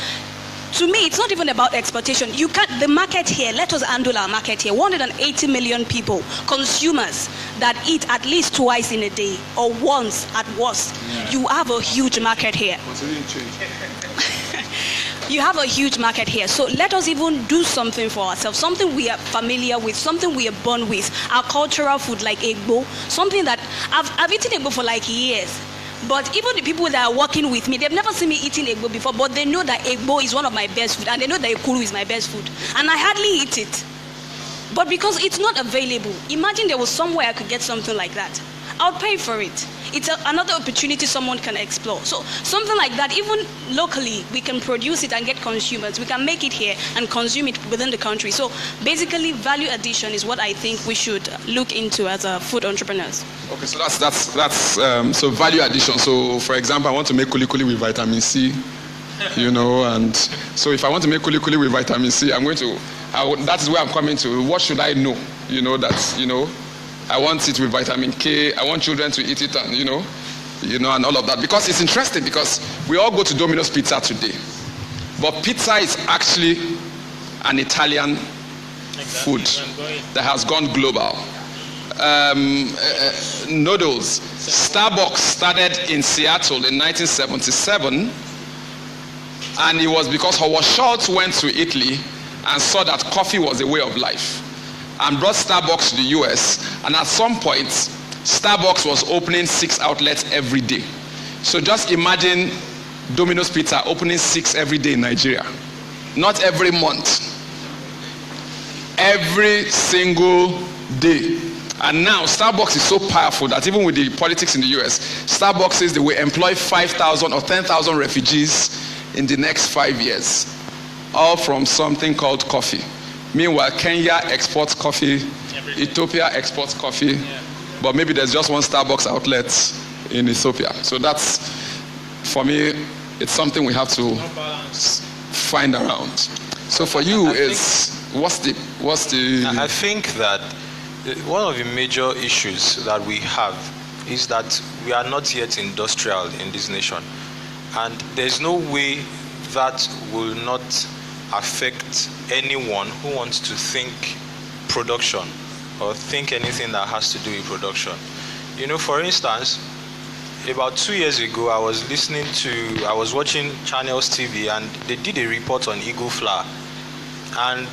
C: to me it's not even about exportation. You can't, the market here, let us handle our market here. 180 million people, consumers that eat at least twice in a day or once at worst. Yeah. You have a huge market here. You have a huge market here. So let us even do something for ourselves, something we are familiar with, something we are born with, our cultural food like egbo, something that I've eaten egbo for like years. But even the people that are working with me, they've never seen me eating egbo before, but they know that egbo is one of my best food, and they know that ekuru is my best food. And I hardly eat it. But because it's not available, imagine there was somewhere I could get something like that. I'll pay for it. It's another opportunity someone can explore. So something like that, even locally, we can produce it and get consumers. We can make it here and consume it within the country. So basically, value addition is what I think we should look into as food entrepreneurs.
D: Okay, so that's so value addition. So for example, I want to make kuli-kuli with vitamin C, you know, and so if I want to make kuli-kuli with vitamin C, that is where I'm coming to. What should I know? You know, that's, you know, I want it with vitamin K. I want children to eat it, and you know, and all of that. Because it's interesting, because we all go to Domino's Pizza today, but pizza is actually an Italian food that has gone global. Noodles. Starbucks started in Seattle in 1977, and it was because Howard Schultz went to Italy and saw that coffee was a way of life, and brought Starbucks to the US, and at some point, Starbucks was opening 6 outlets every day. So just imagine Domino's Pizza opening 6 every day in Nigeria. Not every month. Every single day. And now Starbucks is so powerful that even with the politics in the US, Starbucks says they will employ 5,000 or 10,000 refugees in the next 5 years. All from something called coffee. Meanwhile, Kenya exports coffee, Ethiopia exports coffee, but maybe there's just one Starbucks outlet in Ethiopia. So that's, for me, it's something we have to find around. So for you, what's the?
E: I think that one of the major issues that we have is that we are not yet industrial in this nation, and there's no way that will not affect anyone who wants to think production or think anything that has to do with production. You know, for instance, about 2 years ago, I was watching Channels TV, and they did a report on Eagle Flour, and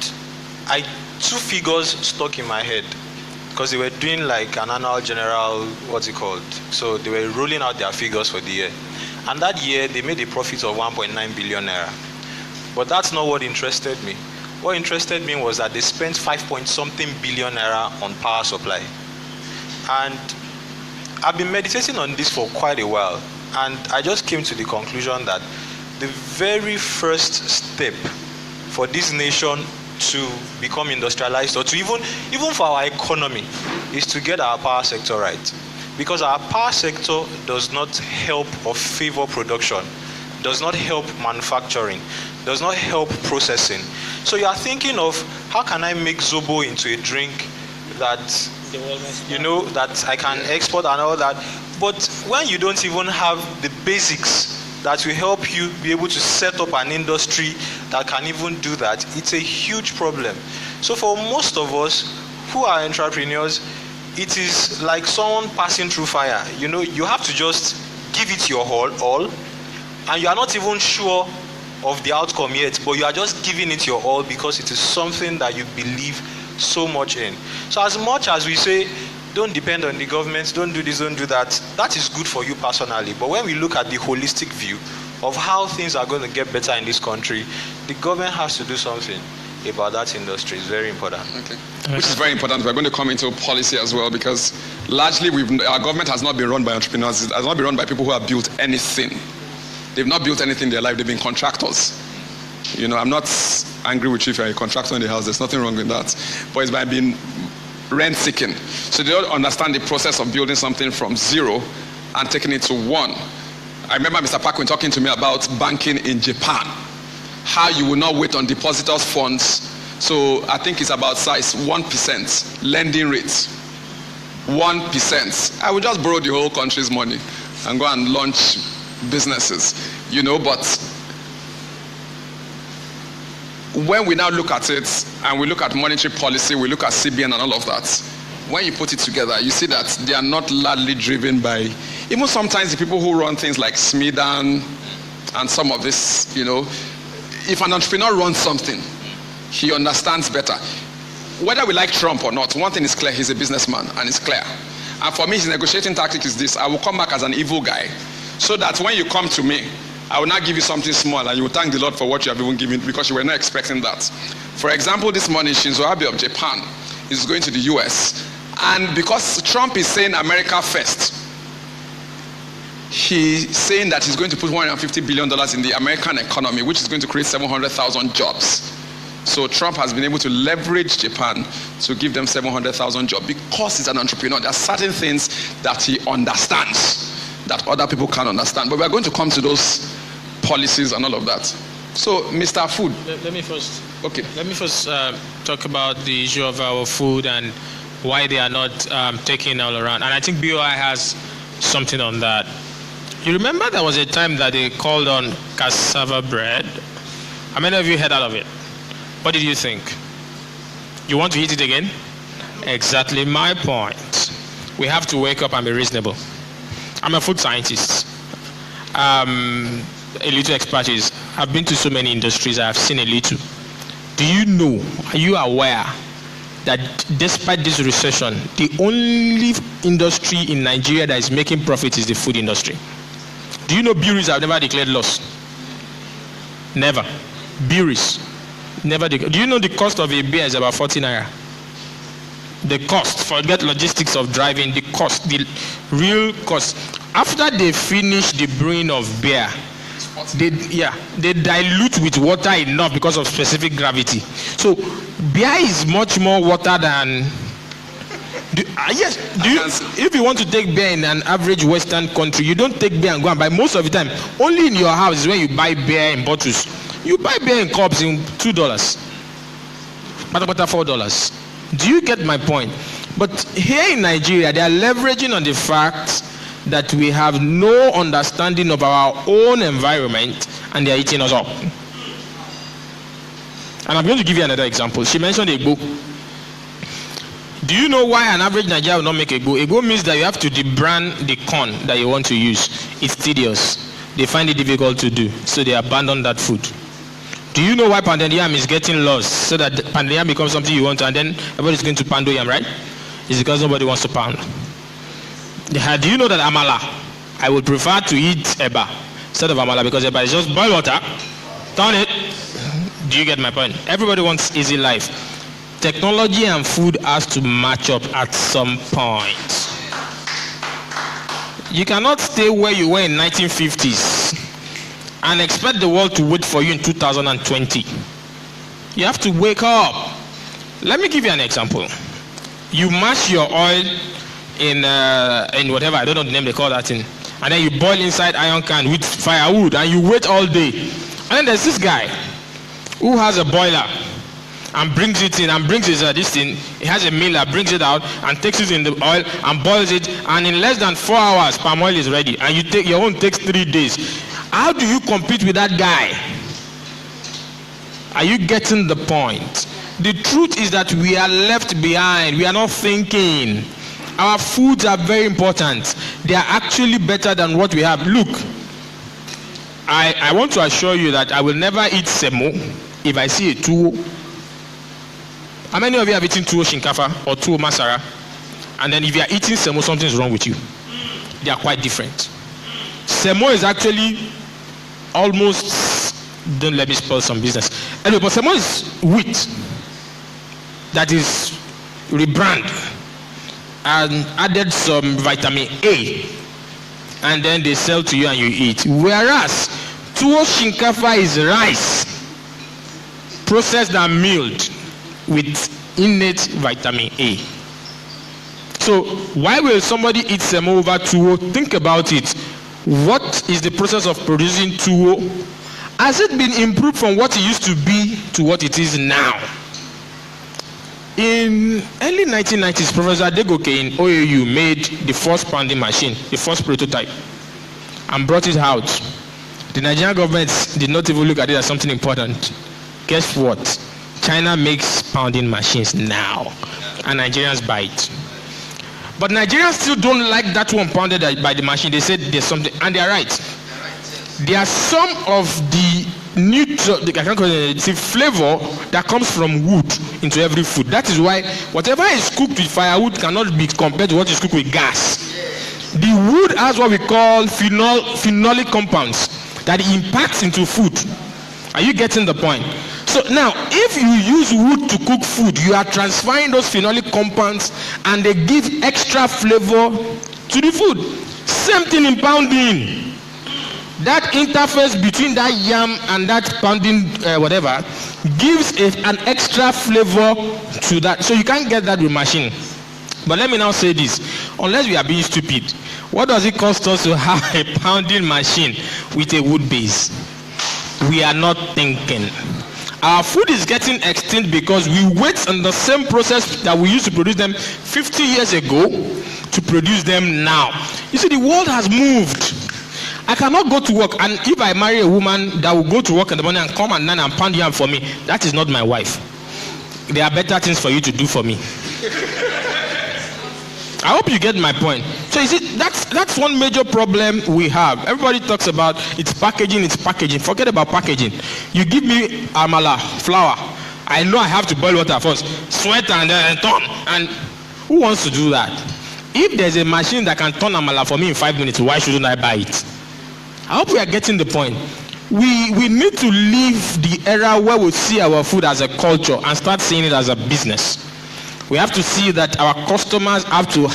E: two figures stuck in my head, because they were doing like an annual general, so they were rolling out their figures for the year, and that year they made a profit of 1.9 billion naira. But that's not what interested me. What interested me was that they spent 5-point-something billion naira on power supply. And I've been meditating on this for quite a while, and I just came to the conclusion that the very first step for this nation to become industrialized, or to even for our economy, is to get our power sector right. Because our power sector does not help or favor production, does not help manufacturing, does not help processing. So you are thinking of, how can I make Zobo into a drink that, you know, that I can export and all that? But when you don't even have the basics that will help you be able to set up an industry that can even do that, it's a huge problem. So for most of us who are entrepreneurs, it is like someone passing through fire. You know, you have to just give it your all, and you are not even sure of the outcome yet, but you are just giving it your all because it is something that you believe so much in. So as much as we say, don't depend on the government, don't do this, don't do that, that is good for you personally. But when we look at the holistic view of how things are going to get better in this country, the government has to do something about that industry. It's very important.
D: Okay. which is very important. We're going to come into policy as well, because largely our government has not been run by entrepreneurs. It has not been run by people who have built anything. They've not built anything in their life. They've been contractors. You know, I'm not angry with you if you're a contractor in the house. There's nothing wrong with that. But it's by being rent-seeking. So they don't understand the process of building something from zero and taking it to one. I remember Mr. Pakwin talking to me about banking in Japan. How you will not wait on depositors' funds. So I think it's about size 1% lending rates. 1%. I would just borrow the whole country's money and go and launch businesses, you know. But when we now look at it and we look at monetary policy, we look at CBN and all of that, when you put it together, you see that they are not largely driven by, even sometimes the people who run things like Smidan and some of this, you know, if an entrepreneur runs something, he understands better. Whether we like Trump or not, one thing is clear, he's a businessman, and it's clear. And for me, his negotiating tactic is this: I will come back as an evil guy, so that when you come to me, I will not give you something small, and you will thank the Lord for what you have even given, because you were not expecting that. For example, this morning, Shinzo Abe of Japan is going to the US, and because Trump is saying America first, he's saying that he's going to put $150 billion in the American economy, which is going to create 700,000 jobs. So Trump has been able to leverage Japan to give them 700,000 jobs because he's an entrepreneur. There are certain things that he understands that other people can't understand. But we're going to come to those policies and all of that. So, Mr. Food.
B: Let me first talk about the issue of our food and why they are not taking all around. And I think BOI has something on that. You remember there was a time that they called on cassava bread? How many of you heard out of it? What did you think? You want to eat it again? Exactly my point. We have to wake up and be reasonable. I'm a food scientist. A little expertise. I've been to so many industries. I have seen a little. Do you know, are you aware that despite this recession, the only industry in Nigeria that is making profit is the food industry? Do you know breweries have never declared loss? Never. Breweries never declared. Do you know the cost of a beer is about 40 naira? The cost, forget logistics of driving, the cost, the real cost. After they finish the brewing of beer, they dilute with water enough because of specific gravity. So beer is much more water than. If you want to take beer in an average Western country, you don't take beer and go and buy. Most of the time, only in your house is when you buy beer in bottles. You buy beer in cups in $2, $4. Do you get my point? But here in Nigeria, they are leveraging on the fact that we have no understanding of our own environment, and they are eating us up. And I'm going to give you another example. She mentioned Egbo. Do you know why an average Nigerian will not make Egbo? Egbo means that you have to debrand the corn that you want to use. It's tedious. They find it difficult to do, so they abandon that food. Do you know why pounded yam is getting lost? So that pounded yam becomes something you want, and then everybody's going to pound yam, right? It's because nobody wants to pound. Do you know that amala? I would prefer to eat eba instead of amala, because eba is just boil water, turn it. Do you get my point? Everybody wants easy life. Technology and food has to match up at some point. You cannot stay where you were in 1950s and expect the world to wait for you in 2020. You have to wake up. Let me give you an example. You mash your oil in whatever, I don't know the name they call that thing, and then you boil inside iron can with firewood, and you wait all day. And then there's this guy who has a boiler and brings it in and brings this thing. He has a miller, brings it out and takes it in the oil and boils it, and in less than 4 hours palm oil is ready, and your own takes 3 days. How do you compete with that guy? Are you getting the point? The truth is that we are left behind. We are not thinking. Our foods are very important. They are actually better than what we have. Look, I want to assure you that I will never eat semo if I see a tuwo. How many of you have eaten tuwo shinkafa or tuwo masara? And then if you are eating semo, something is wrong with you. They are quite different. Semo is actually almost, don't let me spoil some business. Anyway, but semo is wheat that is rebrand and added some vitamin A, and then they sell to you and you eat. Whereas tuwo shinkafa is rice processed and milled with innate vitamin A. So why will somebody eat semo over tuwo? Think about it. What is the process of producing tuwo? Has it been improved from what it used to be to what it is now? In early 1990s, Professor Adegoke in OAU made the first pounding machine, the first prototype, and brought it out. The Nigerian government did not even look at it as something important. Guess what? China makes pounding machines now, and Nigerians buy it. But Nigerians still don't like that one pounded by the machine. They said there's something, and they're right. There are some of the flavor that comes from wood into every food. That is why whatever is cooked with firewood cannot be compared to what is cooked with gas. The wood has what we call phenolic compounds that impacts into food. Are you getting the point? So now, if you use wood to cook food, you are transferring those phenolic compounds and they give extra flavor to the food. Same thing in pounding. That interface between that yam and that pounding whatever gives an extra flavor to that. So you can't get that with machine. But let me now say this. Unless we are being stupid, what does it cost us to have a pounding machine with a wood base? We are not thinking. Our food is getting extinct because we wait on the same process that we used to produce them 50 years ago to produce them now. You see, the world has moved. I cannot go to work, and if I marry a woman that will go to work in the morning and come at 9 and pound yam for me, that is not my wife. There are better things for you to do for me. I hope you get my point. So you see, that's one major problem we have. Everybody talks about it's packaging. Forget about packaging. You give me amala, flour. I know I have to boil water first, sweat and then turn. And who wants to do that? If there's a machine that can turn amala for me in 5 minutes, why shouldn't I buy it? I hope we are getting the point. We need to leave the era where we see our food as a culture and start seeing it as a business. We have to see that our customers have to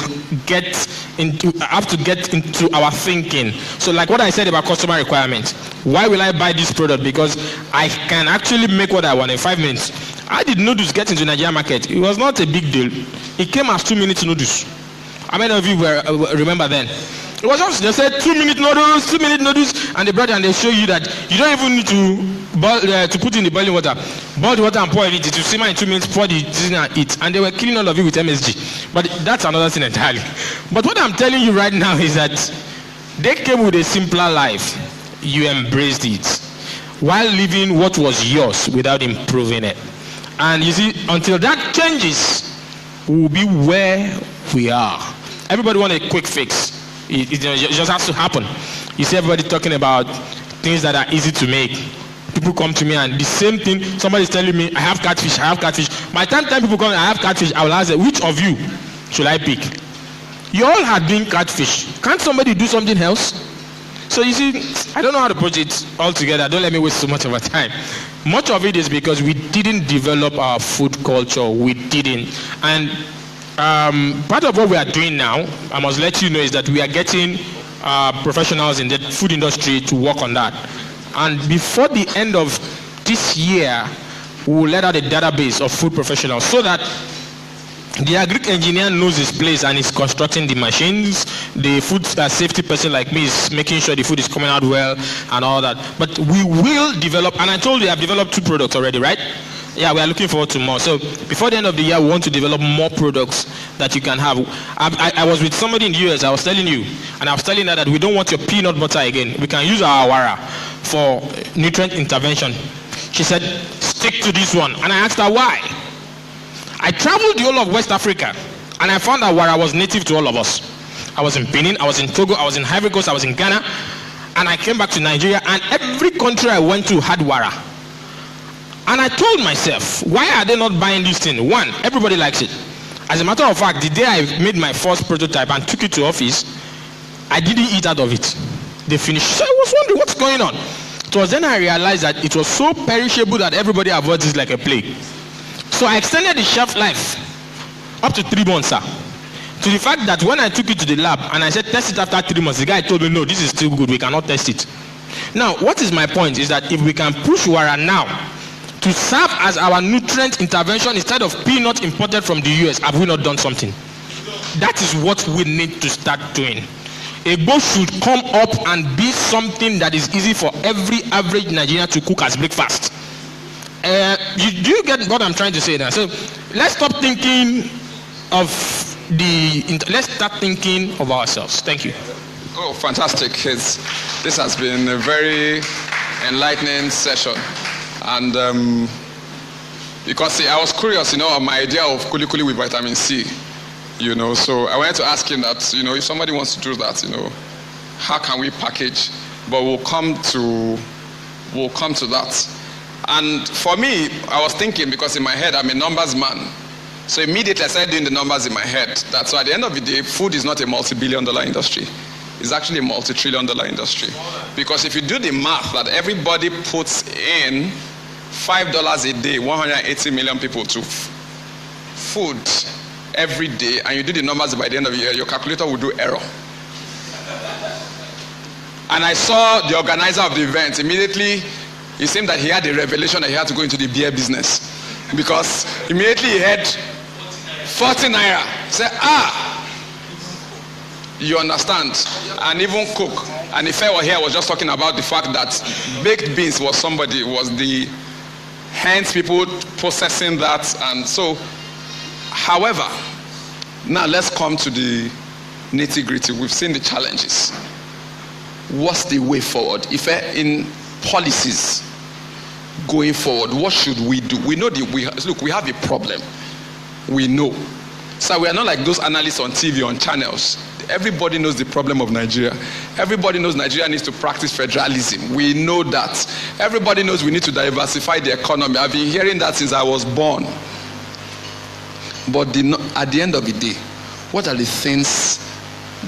B: get into our thinking. So like what I said about customer requirements. Why will I buy this product? Because I can actually make what I want in 5 minutes. I did noodles get into the Nigerian market. It was not a big deal. It came as 2-minute noodles. How many of you remember then? It was just, they said 2-minute noodles, and they brought it and they show you that you don't even need to boil, to put in the boiling water. Boil the water and pour it, it will simmer in 2 minutes, pour the seasoning and eat. And they were killing all of you with MSG. But that's another thing entirely. But what I'm telling you right now is that they came with a simpler life. You embraced it while living what was yours without improving it. And you see, until that changes, we'll be where we are. Everybody wants a quick fix. It just has to happen. You see everybody talking about things that are easy to make. People come to me and the same thing, somebody's telling me, I have catfish. By the time people come, I have catfish, I will ask them, which of you should I pick? You all had been catfish. Can't somebody do something else? So you see, I don't know how to put it all together. Don't let me waste so much of our time. Much of it is because we didn't develop our food culture. We didn't. And part of what we are doing now, I must let you know, is that we are getting professionals in the food industry to work on that. And before the end of this year, we will let out a database of food professionals so that the agric engineer knows his place and is constructing the machines. The food safety person like me is making sure the food is coming out well and all that. But we will develop, and I told you I've developed 2 products already, right? Yeah, we are looking forward to more. So before the end of the year, we want to develop more products that you can have. I was with somebody in the US, I was telling you, and I was telling her that we don't want your peanut butter again. We can use our wara for nutrient intervention. She said, stick to this one. And I asked her why. I traveled the whole of West Africa, and I found that wara was native to all of us. I was in Benin, I was in Togo, I was in Ivory Coast, I was in Ghana, and I came back to Nigeria, and every country I went to had wara. And I told myself, why are they not buying this thing? One, everybody likes it. As a matter of fact, the day I made my first prototype and took it to office, I didn't eat out of it. They finished. So I was wondering what's going on. It was then I realized that it was so perishable that everybody avoids it like a plague. So I extended the shelf life Up to 3 months, sir. To the fact that when I took it to the lab and I said test it after 3 months, the guy told me no, this is still good, we cannot test it. Now, what is my point is that if we can push wara now to serve as our nutrient intervention instead of peanut imported from the US, have we not done something? That is what we need to start doing. Ebo should come up and be something that is easy for every average Nigerian to cook as breakfast. Do you get what I'm trying to say now? So let's stop thinking of let's start thinking of ourselves. Thank you.
D: Oh, fantastic. This has been a very enlightening session. And because I was curious, of my idea of kuli kuli with vitamin C. So I wanted to ask him that, if somebody wants to do that, how can we package? But we'll come to that. And for me, I was thinking, because in my head, I'm a numbers man. So immediately I started doing the numbers in my head. So at the end of the day, food is not a multi-billion-dollar industry. It's actually a multi-trillion-dollar industry. Because if you do the math that everybody puts in $5 a day, 180 million people to food every day, and you do the numbers by the end of the year, your calculator will do error. And I saw the organizer of the event. Immediately, it seemed that he had a revelation that he had to go into the beer business. Because immediately he had 40 naira. He said, you understand? And even cook. And if I were here, I was just talking about the fact that baked beans was the hence people processing that. And so, however, now let's come to the nitty-gritty. We've seen the challenges. What's the way forward? If in policies going forward, what should we do? We know we have a problem. We know. So we are not like those analysts on TV, on channels. Everybody knows the problem of Nigeria. Everybody knows Nigeria needs to practice federalism. We know that. Everybody knows we need to diversify the economy. I've been hearing that since I was born. But at the end of the day, what are the things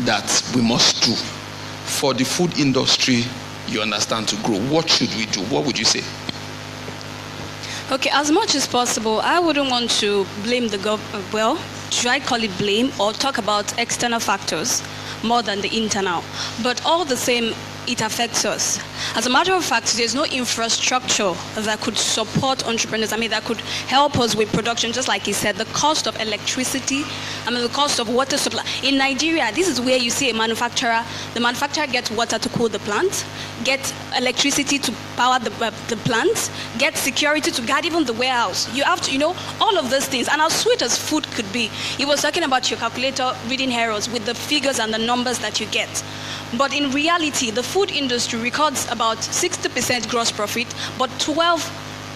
D: that we must do for the food industry, you understand, to grow? What should we do? What would you say?
C: Okay, as much as possible, I wouldn't want to blame the government. Well, should I call it blame or talk about external factors more than the internal? But all the same, it affects us. As a matter of fact, there's no infrastructure that could support entrepreneurs. That could help us with production. Just like he said, the cost of electricity, the cost of water supply. In Nigeria, this is where you see the manufacturer gets water to cool the plant, get electricity to power the plant, get security to guard even the warehouse. You have to, all of those things. And as sweet as food could be, he was talking about your calculator reading errors with the figures and the numbers that you get. But in reality, the food industry records about 60% gross profit, but 12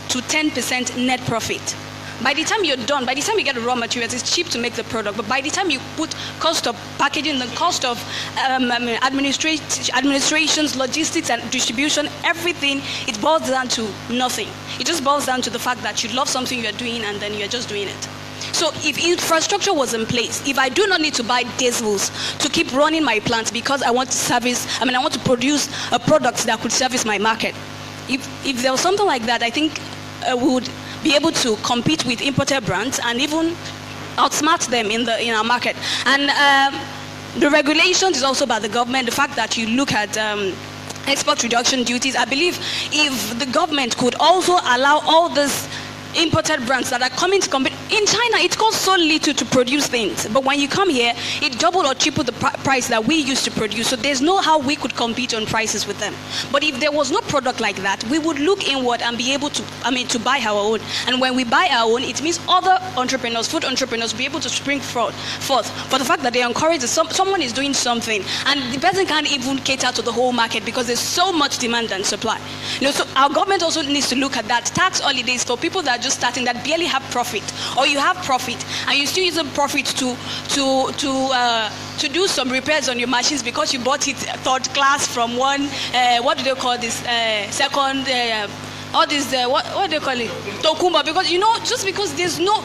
C: to 10% net profit. By the time you're done, by the time you get the raw materials, it's cheap to make the product. But by the time you put cost of packaging, the cost of administrations, logistics, and distribution, everything, it boils down to nothing. It just boils down to the fact that you love something you're doing and then you're just doing it. So if infrastructure was in place, if I do not need to buy diesels to keep running my plants because I want to I want to produce a product that could service my market. If there was something like that, I think we would be able to compete with imported brands and even outsmart them in our market. And the regulations is also by the government. The fact that you look at export reduction duties, I believe if the government could also allow all this imported brands that are coming to compete. In China, it costs so little to produce things, but when you come here, it doubled or tripled the price that we used to produce. So there's no how we could compete on prices with them. But if there was no product like that, we would look inward and be able to, to buy our own. And when we buy our own, it means other entrepreneurs, food entrepreneurs, be able to spring forth for the fact that they encourage someone is doing something, and the person can't even cater to the whole market because there's so much demand and supply. So our government also needs to look at that. Tax holidays for people that are just starting, that barely have profit, or you have profit and you still use the profit to do some repairs on your machines because you bought it third class from one what do they call this second all this what do they call it, Tokumba, because just because there's no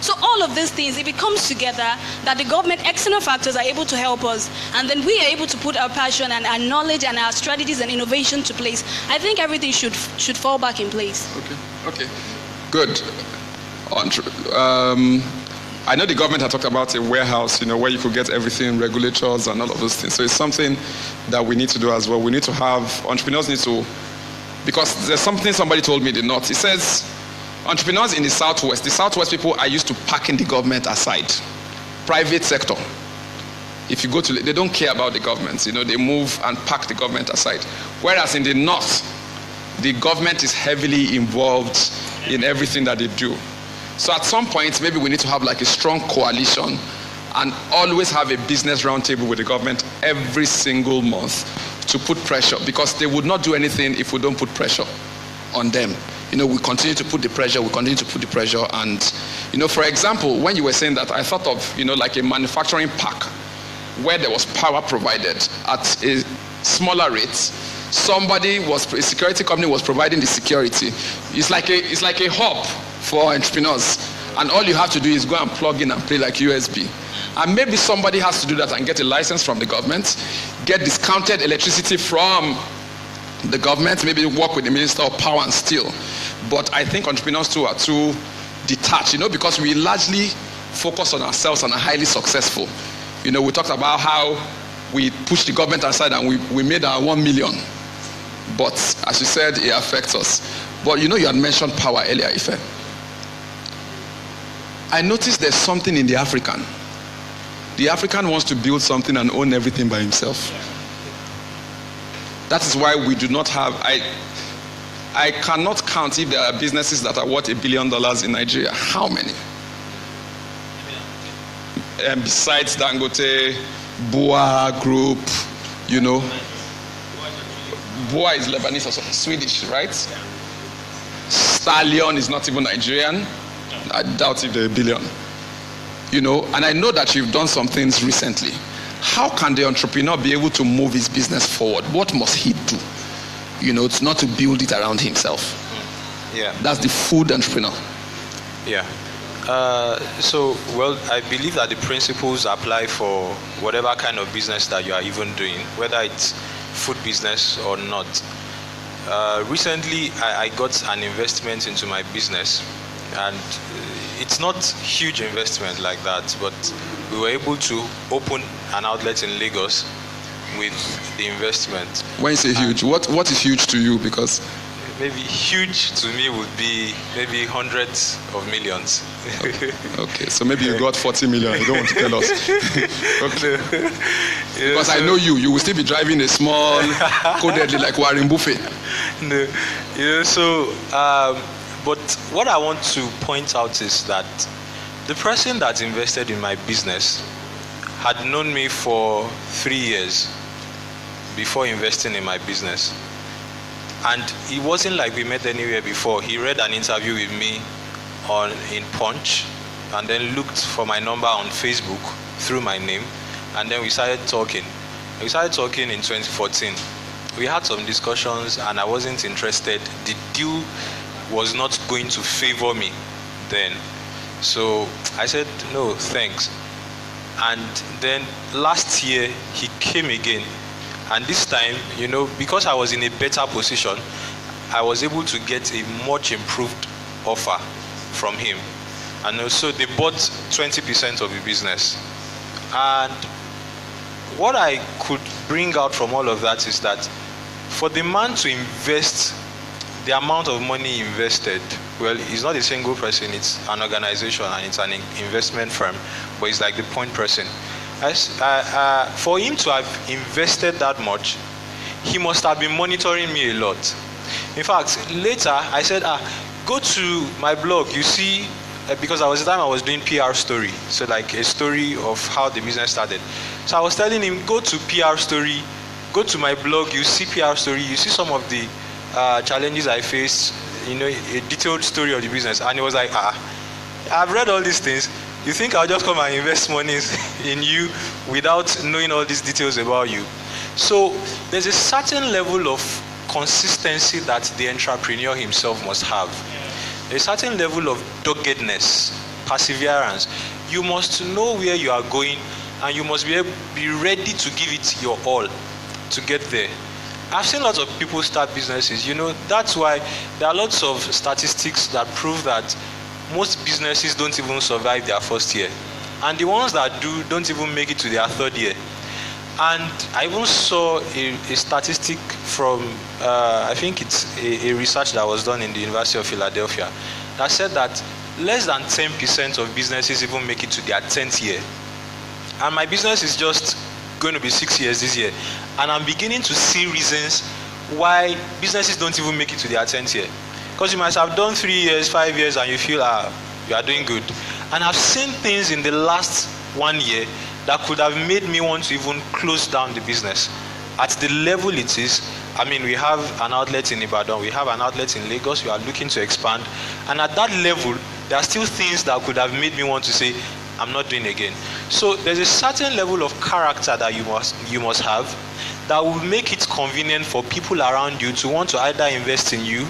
C: so all of these things, if it comes together, that the government external factors are able to help us, and then we are able to put our passion and our knowledge and our strategies and innovation to place, I think everything should fall back in place.
D: Okay, good. I know the government had talked about a warehouse, where you could get everything, regulators and all of those things. So it's something that we need to do as well. We need to have, entrepreneurs need to, because there's something somebody told me in the north. It says, entrepreneurs in the southwest people are used to parking the government aside. Private sector. If you go to, they don't care about the government. They move and park the government aside. Whereas in the north, the government is heavily involved in everything that they do. So at some point, maybe we need to have like a strong coalition and always have a business roundtable with the government every single month to put pressure, because they would not do anything if we don't put pressure on them. We continue to put the pressure, and, for example, when you were saying that, I thought of, like a manufacturing park where there was power provided at a smaller rate. A security company was providing the security. It's like a hub for entrepreneurs, and all you have to do is go and plug in and play like USB. And maybe somebody has to do that and get a license from the government, get discounted electricity from the government, maybe work with the Minister of Power and Steel. But I think entrepreneurs too are too detached, because we largely focus on ourselves and are highly successful. We talked about how we pushed the government aside and we made our 1 million. But as you said, it affects us. But you had mentioned power earlier, Ife. I noticed there's something in the African. The African wants to build something and own everything by himself. That is why we do not have, I cannot count if there are businesses that are worth $1 billion in Nigeria. How many? And besides Dangote, Boa Group, Boa is Lebanese or Swedish, right? Stallion is not even Nigerian. I doubt if they're $1 billion. And I know that you've done some things recently. How can the entrepreneur be able to move his business forward? What must he do? It's not to build it around himself.
E: Yeah.
D: That's the food entrepreneur.
E: Yeah. I believe that the principles apply for whatever kind of business that you are even doing, whether it's food business or not. Recently, I got an investment into my business, and it's not huge investment like that, but we were able to open an outlet in Lagos with the investment.
D: When you say huge, what is huge to you? Because
E: maybe huge to me would be maybe hundreds of millions.
D: Okay, so maybe you got 40 million. You don't want to tell us. Okay. Because I know you will still be driving a small codedly like Warren Buffett.
E: No. But what I want to point out is that the person that invested in my business had known me for 3 years before investing in my business. And it wasn't like we met anywhere before. He read an interview with me in Punch, and then looked for my number on Facebook through my name, and then we started talking. We started talking in 2014. We had some discussions, and I wasn't interested. The deal was not going to favor me then. So I said, no, thanks. And then last year, he came again. And this time, because I was in a better position, I was able to get a much improved offer from him. And also, they bought 20% of the business. And what I could bring out from all of that is that for the man to invest the amount of money he invested, well, it's not a single person, it's an organization and it's an investment firm, but it's like the point person. For him to have invested that much, he must have been monitoring me a lot. In fact, later I said, go to my blog, you see, because I was doing PR story, so like a story of how the business started. So I was telling him, go to PR story, go to my blog, you see PR story, you see some of the challenges I faced, a detailed story of the business. And he was like, I've read all these things. You think I'll just come and invest money in you without knowing all these details about you? So there's a certain level of consistency that the entrepreneur himself must have. A certain level of doggedness, perseverance. You must know where you are going, and you must be ready to give it your all to get there. I've seen lots of people start businesses. That's why there are lots of statistics that prove that most businesses don't even survive their first year. And the ones that do don't even make it to their third year. And I even saw a statistic from, I think it's a research that was done in the University of Philadelphia that said that less than 10% of businesses even make it to their 10th year. And my business is just going to be 6 years this year. And I'm beginning to see reasons why businesses don't even make it to their 10th year. Because you might have done 3 years, 5 years, and you feel, you are doing good. And I've seen things in the last 1 year that could have made me want to even close down the business. At the level it is, I mean, we have an outlet in Ibadan, we have an outlet in Lagos, we are looking to expand. And at that level, there are still things that could have made me want to say, I'm not doing again. So there's a certain level of character that you must have that will make it convenient for people around you to want to either invest in you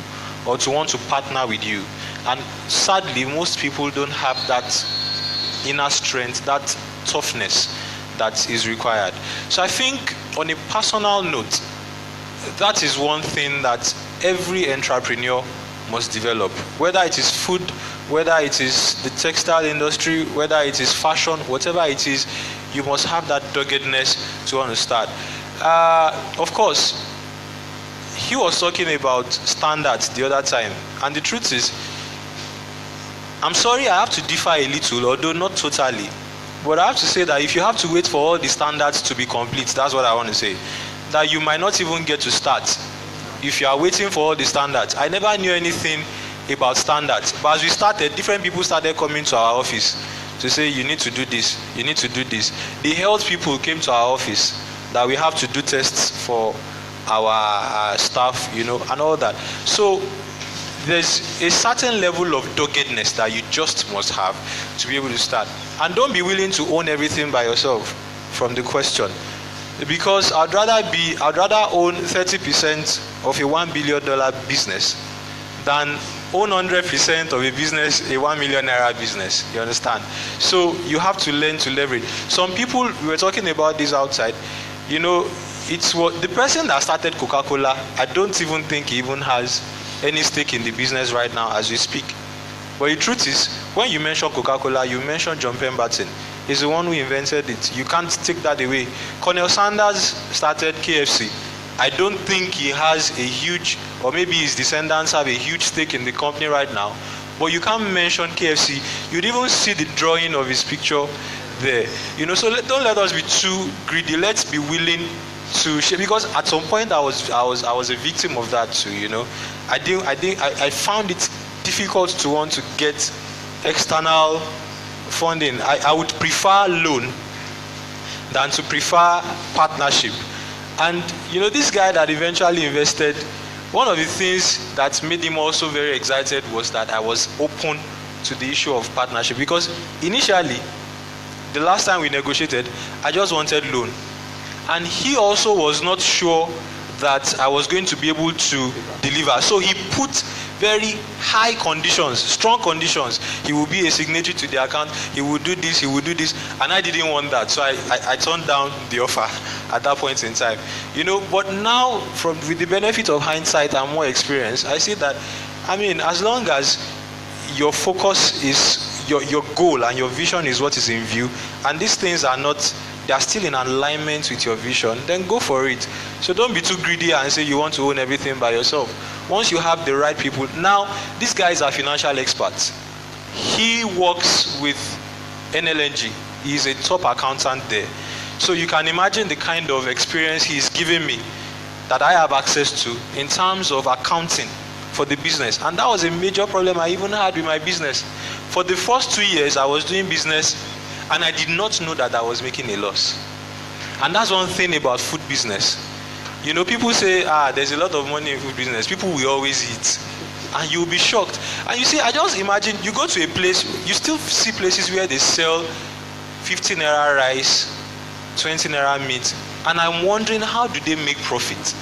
E: or to want to partner with you. And sadly, most people don't have that inner strength, that toughness that is required. So I think on a personal note, that is one thing that every entrepreneur must develop. Whether it is food, whether it is the textile industry, whether it is fashion, whatever it is, you must have that doggedness to want to start. Of course, he was talking about standards the other time, and the truth is, I'm sorry I have to differ a little, although not totally, but I have to say that if you have to wait for all the standards to be complete, that's what I want to say, that you might not even get to start if you are waiting for all the standards. I never knew anything about standards, but as we started, different people started coming to our office to say, you need to do this, you need to do this. The health people came to our office that we have to do tests for our staff, and all that. So there's a certain level of doggedness that you just must have to be able to start. And don't be willing to own everything by yourself from the question. Because I'd rather own 30% of a $1 billion business than own 100% of a business, a $1 million business. You understand? So you have to learn to leverage. Some people, we were talking about this outside, it's what the person that started Coca-Cola, I don't even think he even has any stake in the business right now as we speak. But the truth is, when you mention Coca-Cola, you mention John Pemberton. He's the one who invented it. You can't take that away. Colonel Sanders started KFC. I don't think he has a huge, or maybe his descendants have a huge stake in the company right now. But you can't mention KFC. You'd even see the drawing of his picture there. So don't let us be too greedy. Let's be willing to share, because at some point I was a victim of that too. I found it difficult to want to get external funding. I would prefer loan than to prefer partnership. And this guy that eventually invested, one of the things that made him also very excited was that I was open to the issue of partnership, because initially, the last time we negotiated, I just wanted loan. And he also was not sure that I was going to be able to deliver. So he put very high conditions, strong conditions. He will be a signatory to the account, he will do this, and I didn't want that. So I turned down the offer at that point in time. But now, with the benefit of hindsight and more experience, I see that, as long as your focus is, your goal and your vision is what is in view, and these things they are still in alignment with your vision, then go for it. So don't be too greedy and say you want to own everything by yourself. Once you have the right people, now these guys are financial experts. He works with NLNG. He's a top accountant there. So you can imagine the kind of experience he's giving me that I have access to in terms of accounting for the business. And that was a major problem I even had with my business. For the first 2 years I was doing business, and I did not know that I was making a loss. And that's one thing about food business. People say, there's a lot of money in food business. People will always eat. And you'll be shocked. And you see, I just imagine, you go to a place, you still see places where they sell 50 naira rice, 20 naira meat. And I'm wondering, how do they make profit?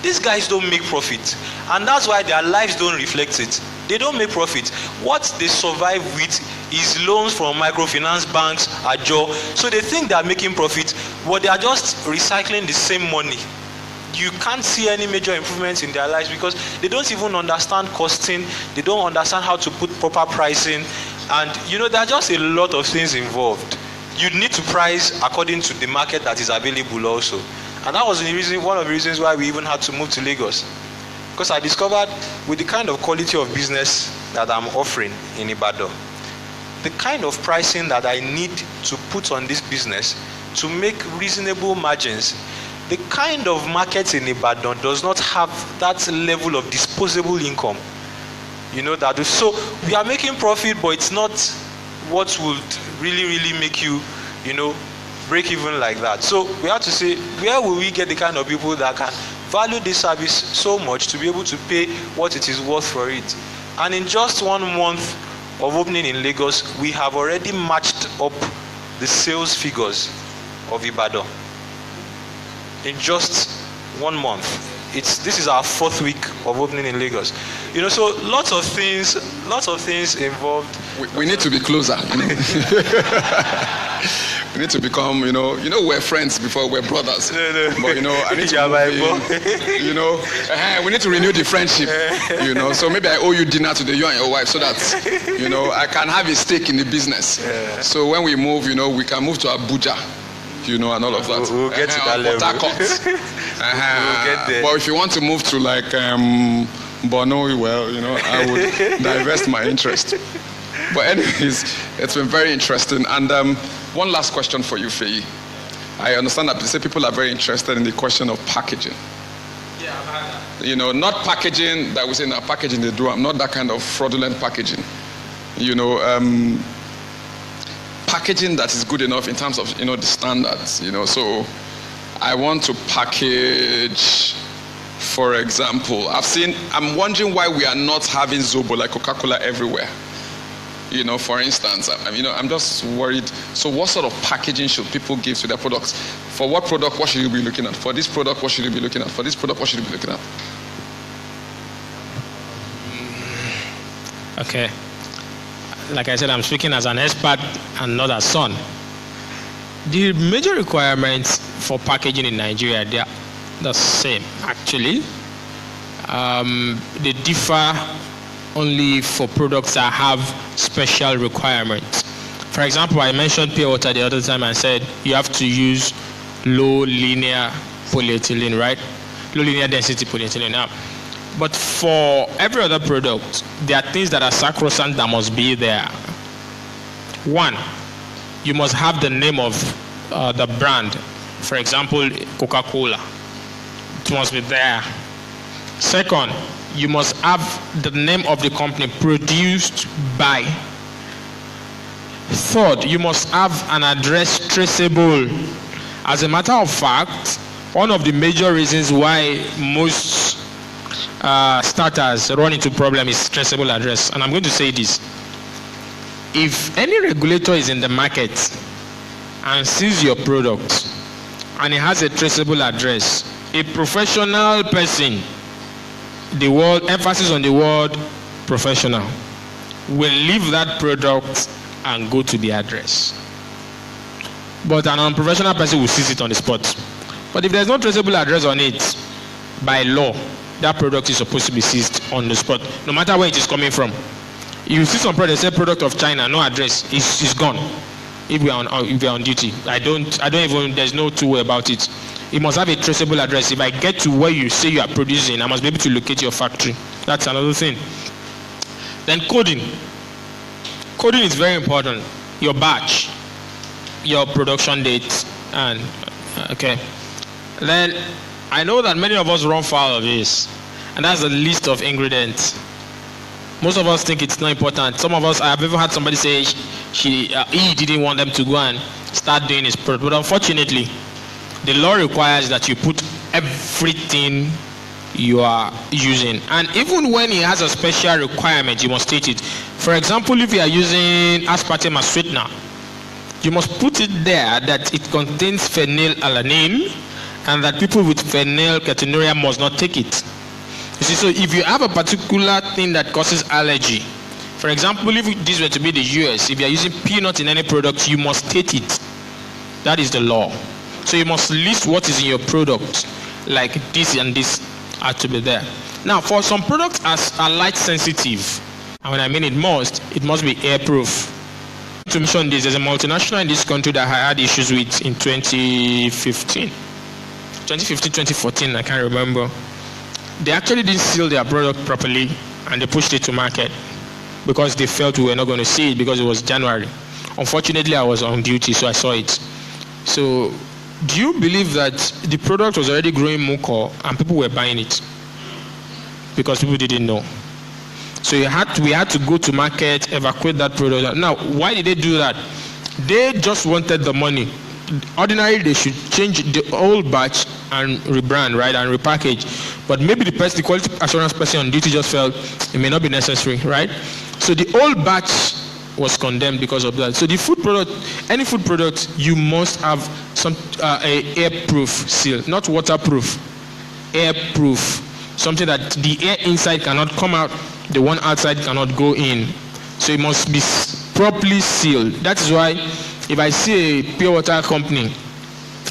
E: These guys don't make profit. And that's why their lives don't reflect it. They don't make profit. What they survive with is loans from microfinance banks, Ajayi-Ope. So they think they are making profit, but they are just recycling the same money. you can't see any major improvements in their lives because they don't even understand costing, they don't understand how to put proper pricing, and there are just a lot of things involved. You need to price according to the market that is available also. And that was one of the reasons why we even had to move to Lagos. Because I discovered with the kind of quality of business that I'm offering in Ibadan, the kind of pricing that I need to put on this business to make reasonable margins, the kind of market in Ibadan does not have that level of disposable income. So we are making profit, but it's not what would really make you, break even like that. So we have to say, where will we get the kind of people that can value this service so much to be able to pay what it is worth for it? And in just 1 month of opening in Lagos, we have already matched up the sales figures of Ibadan. In just 1 month. This is our 4th week of opening in Lagos. So lots of things involved.
D: We need to be closer. We need to become, we're friends before we're brothers.
E: No.
D: But I need to we need to renew the friendship. So maybe I owe you dinner today, you and your wife, so that I can have a stake in the business.
E: Yeah.
D: So when we move, we can move to Abuja. And all of that.
E: We'll get to that level.
D: We'll
E: get there.
D: But if you want to move to Bono, well, I would divest my interest. But anyways, it's been very interesting. And one last question for you, Faye. I understand that people are very interested in the question of packaging.
B: Yeah, I've had that.
D: Not packaging that we say now, packaging the drum, not that kind of fraudulent packaging. Packaging that is good enough in terms of the standards. So I want to package, for example, I'm wondering why we are not having Zobo like Coca-Cola everywhere. For instance, I'm just worried. So what sort of packaging should people give to their products? For what product, what should you be looking at? For this product, what should you be looking at? For this product, what should you be looking at?
B: Okay. Like I said, I'm speaking as an expert and not as son. The major requirements for packaging in Nigeria, they are the same, actually. They differ only for products that have special requirements. For example, I mentioned pure water the other time and said you have to use low linear polyethylene, right? Low linear density polyethylene. Now, but for every other product, there are things that are sacrosanct that must be there. One, you must have the name of the brand. For example, Coca-Cola. It must be there. Second, you must have the name of the company produced by. Third, you must have an address traceable. As a matter of fact, one of the major reasons why most starters run into problem is traceable address. And I'm going to say this. If any regulator is in the market and sees your product and it has a traceable address, a professional person, the word emphasis on the word professional, will leave that product and go to the address. But an unprofessional person will seize it on the spot. But if there's no traceable address on it, by law, that product is supposed to be seized on the spot, no matter where it is coming from. You see some product, say product of China, no address, it's gone. If we are on duty, I don't even. There's no two way about it. It must have a traceable address. If I get to where you say you are producing, I must be able to locate your factory. That's another thing. Then coding. Coding is very important. Your batch, your production date, and okay. Then I know that many of us run foul of this, and that's the list of ingredients. Most of us think it's not important. Some of us, I've even had somebody say he didn't want them to go and start doing his product, but unfortunately, the law requires that you put everything you are using, and even when he has a special requirement, you must state it. For example, if you are using aspartame as sweetener, you must put it there that it contains phenylalanine, and that people with phenylketonuria must not take it. You see, so if you have a particular thing that causes allergy, for example, if this were to be the US, if you are using peanut in any product, you must state it. That is the law. So you must list what is in your product. like this and this are to be there. Now, for some products as are light sensitive, and when I mean it must be airproof. To mention this, there's a multinational in this country that I had issues with in 2015, 2014, I can't remember. They actually didn't seal their product properly and they pushed it to market because they felt we were not going to see it because it was January. Unfortunately, I was on duty, so I saw it. So, do you believe that the product was already growing muco and people were buying it? Because people didn't know. So we had to go to market, evacuate that product. Now, why did they do that? They just wanted the money. Ordinarily, they should change the old batch and rebrand, right, and repackage. But maybe the quality assurance person on duty just felt it may not be necessary, right? So the old batch was condemned because of that. So the food product, any food product, you must have some a airproof seal, not waterproof, airproof, something that the air inside cannot come out, the one outside cannot go in. So it must be properly sealed. That is why if I see a pure water company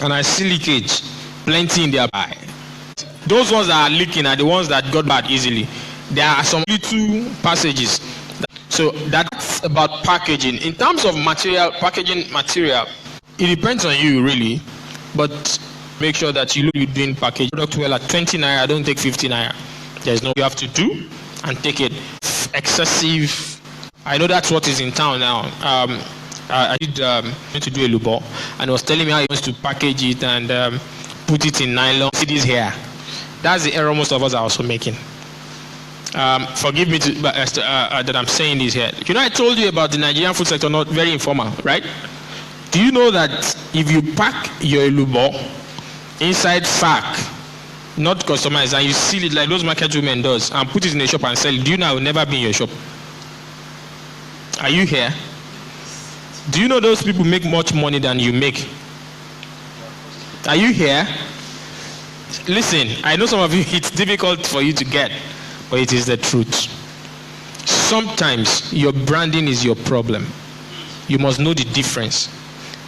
B: and I see leakage, plenty in their buy, those ones that are leaking are the ones that got bad easily. There are some little passages. So that's about packaging. In terms of packaging material, it depends on you really, but make sure that you're doing package product well at 20 naira, don't take 50 naira. There's no you have to do and take it excessive. I know that's what is in town now. I did to do a lubo and he was telling me how he wants to package it and put it in nylon. See this here. That's the error most of us are also making. Forgive me that I'm saying this here. You know, I told you about the Nigerian food sector, not very informal, right? Do you know that if you pack your lubo inside sack, not customized, and you seal it like those market women does, and put it in a shop and sell it, do you know I will never be in your shop? Are you here? Do you know those people make much money than you make? Are you here? Listen, I know some of you, it's difficult for you to get, but it is the truth. Sometimes your branding is your problem. You must know the difference.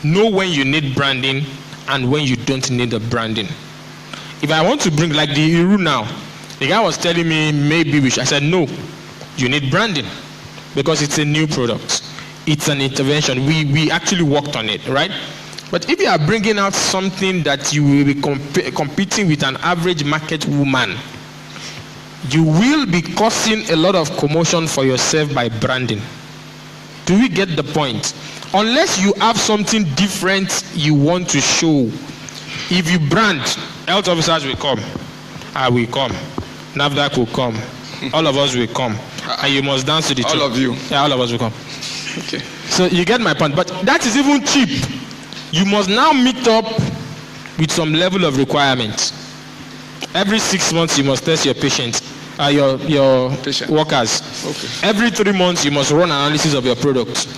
B: Know when you need branding and when you don't need the branding. If I want to bring, like the Iru now, the guy was telling me maybe I said no, you need branding because it's a new product. It's an intervention. We actually worked on it, right? But if you are bringing out something that you will be competing with an average market woman, you will be causing a lot of commotion for yourself by branding. Do we get the point? Unless you have something different you want to show. If you brand, health officers will come. I will come. NAFDAC will come. All of us will come. And you must dance to the tune.
D: All of you?
B: Yeah, all of us will come.
D: Okay.
B: So you get my point. But that is even cheap. You must now meet up with some level of requirements. Every 6 months you must test your patients, your patient workers. Okay. Every 3 months you must run analysis of your product.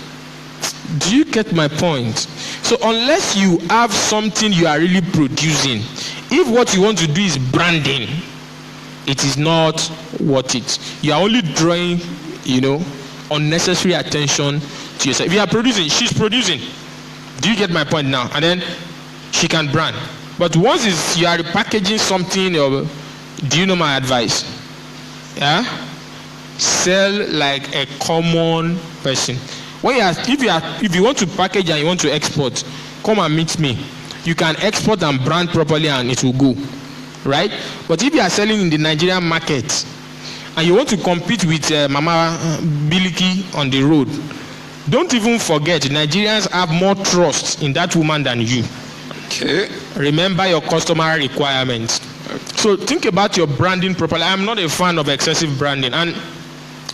B: Do you get my point? So unless you have something you are really producing, if what you want to do is branding, it is not worth it. You are only drawing, unnecessary attention to yourself. If you are producing, she's producing. Do you get my point now? And then she can brand. But once you are repackaging something, do you know my advice? Yeah? Sell like a common person. If you want to package and you want to export, come and meet me. You can export and brand properly and it will go. Right? But if you are selling in the Nigerian market and you want to compete with Mama Biliki on the road, don't even forget Nigerians have more trust in that woman than you.
D: Okay. Remember your customer requirements. Okay. So think about your branding properly. I'm not a fan of excessive branding, and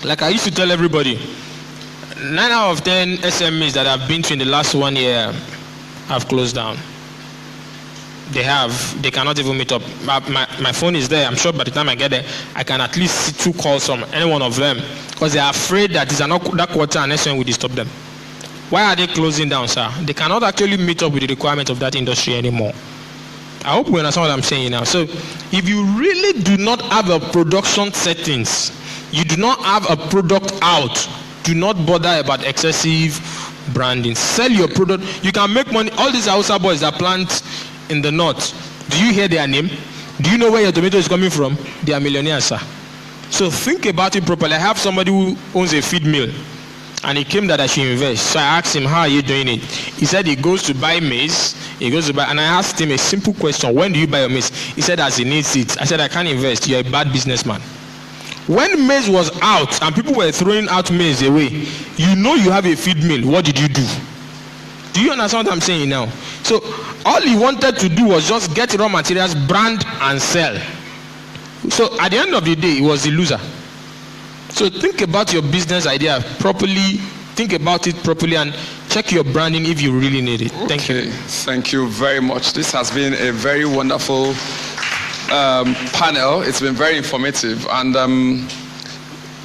D: like I used to tell everybody, 9 out of 10 SMEs that I've been to in the last 1 year have closed down. They cannot even meet up. My phone is there. I'm sure by the time I get there, I can at least see 2 calls from any one of them because they are afraid that that quarter and SME will disturb them. Why are they closing down, sir? They cannot actually meet up with the requirements of that industry anymore. I hope you understand what I'm saying now. So if you really do not have a production settings, you do not have a product out, do not bother about excessive branding. Sell your product. You can make money. All these Hausa boys that plant in the north, do you hear their name?
B: Do you know where your tomato is coming from? They are millionaires, sir. So think about it properly. I have somebody who owns a feed mill, and he came that I should invest. So I asked him, how are you doing it? He said he goes to buy maize. And I asked him a simple question: when do you buy your maize? He said as he needs it. I said, I can't invest. You're a bad businessman. When maize was out and people were throwing out maize away, you know you have a feed mill. What did you do? Do you understand what I'm saying now? So all he wanted to do was just get raw materials, brand, and sell. So at the end of the day, he was the loser. So think about your business idea properly, think about it properly, and check your branding if you really need it. Thank you.
D: Thank you very much. This has been a very wonderful panel. It's been very informative. And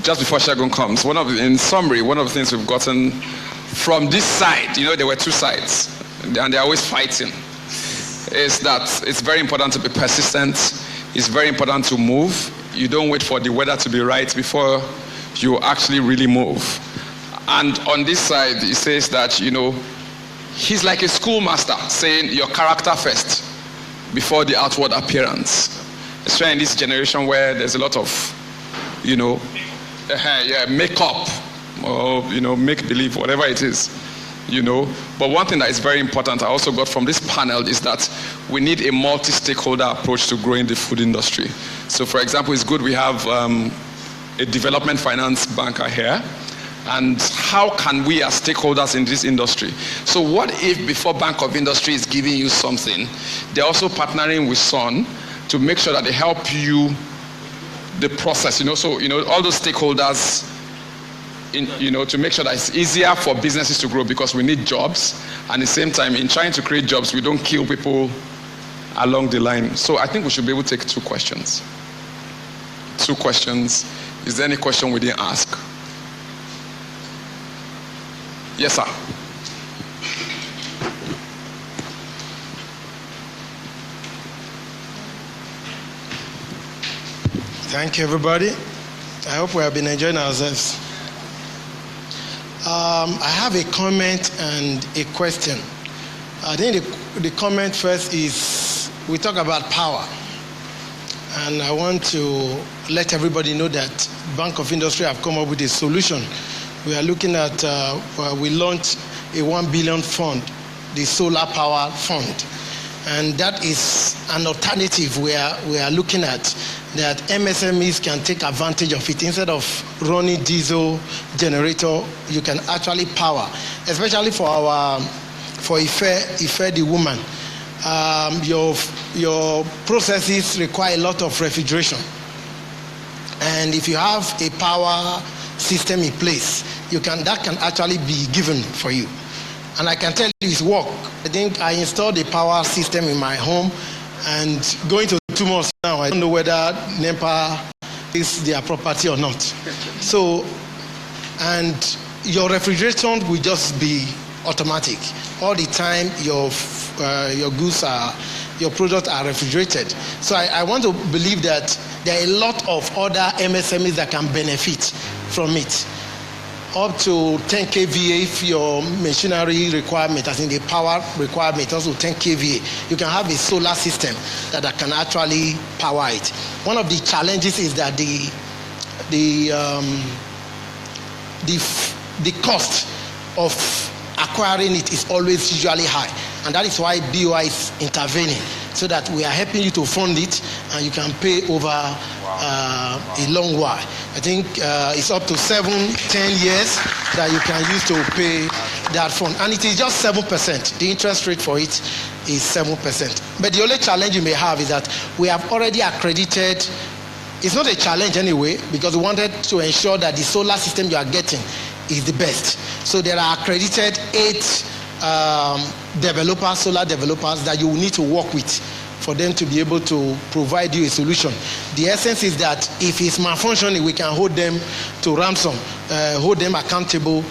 D: just before Shagun comes, in summary, one of the things we've gotten from this side, there were two sides, and they're always fighting, is that it's very important to be persistent. It's very important to move. You don't wait for the weather to be right before you actually really move. And on this side, he says that, he's like a schoolmaster saying your character first before the outward appearance. Especially in this generation where there's a lot of, makeup or, make-believe, whatever it is, But one thing that is very important I also got from this panel is that we need a multi-stakeholder approach to growing the food industry. So for example, it's good we have a development finance banker here. And how can we as stakeholders in this industry? So what if before Bank of Industry is giving you something, they're also partnering with Son to make sure that they help you the process, So, all those stakeholders, to make sure that it's easier for businesses to grow because we need jobs. And at the same time, in trying to create jobs, we don't kill people along the line. So I think we should be able to take two questions. Two questions. Is there any question we didn't ask? Yes, sir.
F: Thank you, everybody. I hope we have been enjoying ourselves. I have a comment and a question. I think the comment first is we talk about power. And I want to let everybody know that Bank of Industry have come up with a solution. We are looking at, we launched a 1 billion fund, the solar power fund. And that is an alternative we are looking at, that MSMEs can take advantage of it. Instead of running diesel generator, you can actually power, especially for Ife the woman. Your processes require a lot of refrigeration. And if you have a power system in place, that can actually be given for you. And I can tell you it's work. I think I installed a power system in my home, and going to 2 months now, I don't know whether NEPA is their property or not. So, and your refrigeration will just be automatic. All the time your goods your products are refrigerated. So I want to believe that there are a lot of other MSMEs that can benefit from it. Up to 10 kVA if your machinery requirement, as in the power requirement, also 10 kVA. You can have a solar system that can actually power it. One of the challenges is that the cost of acquiring it is always usually high, and that is why BOI is intervening, so that we are helping you to fund it and you can pay over a long while. I think it's up to 7-10 years that you can use to pay that fund, and it is just 7%. The interest rate for it is 7%. But the only challenge you may have is that we have already accredited. It's not a challenge anyway, because we wanted to ensure that the solar system you are getting is the best. So there are accredited 8 solar developers that you will need to work with for them to be able to provide you a solution. The essence is that if it's malfunctioning, we can hold them to ransom, hold them accountable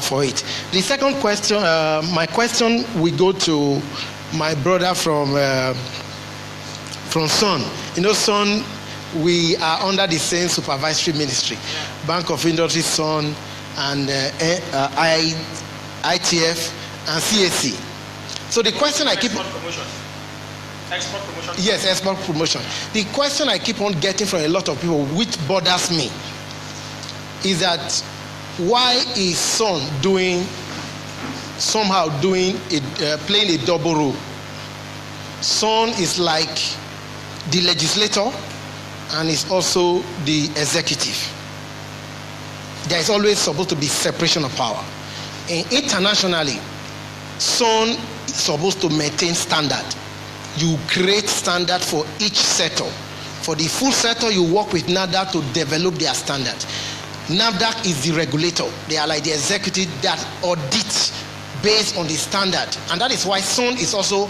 F: for it. The second question, my question will go to my brother from Son. Son, we are under the same supervisory ministry, Bank of Industry, Son, and ITF and CAC. So the question I keep...
A: Export promotion.
F: Yes, export promotion. The question I keep on getting from a lot of people, which bothers me, is that why is Son playing a double role? Son is like the legislator and is also the executive. There is always supposed to be separation of power. And internationally, Son is supposed to maintain standard. You create standard for each sector. For the full sector, you work with NAFDAC to develop their standard. NAFDAC is the regulator. They are like the executive that audits based on the standard. And that is why Son is also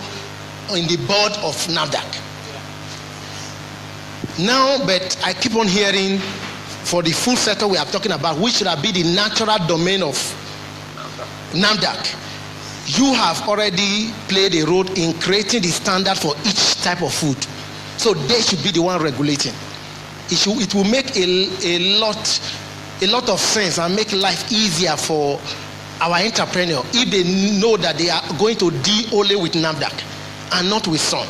F: in the board of NAFDAC. Now, but I keep on hearing for the full sector we are talking about, which should be the natural domain of NAFDAC. You have already played a role in creating the standard for each type of food. So they should be the one regulating. It will make a lot of sense and make life easier for our entrepreneur if they know that they are going to deal only with NAFDAC and not with Son.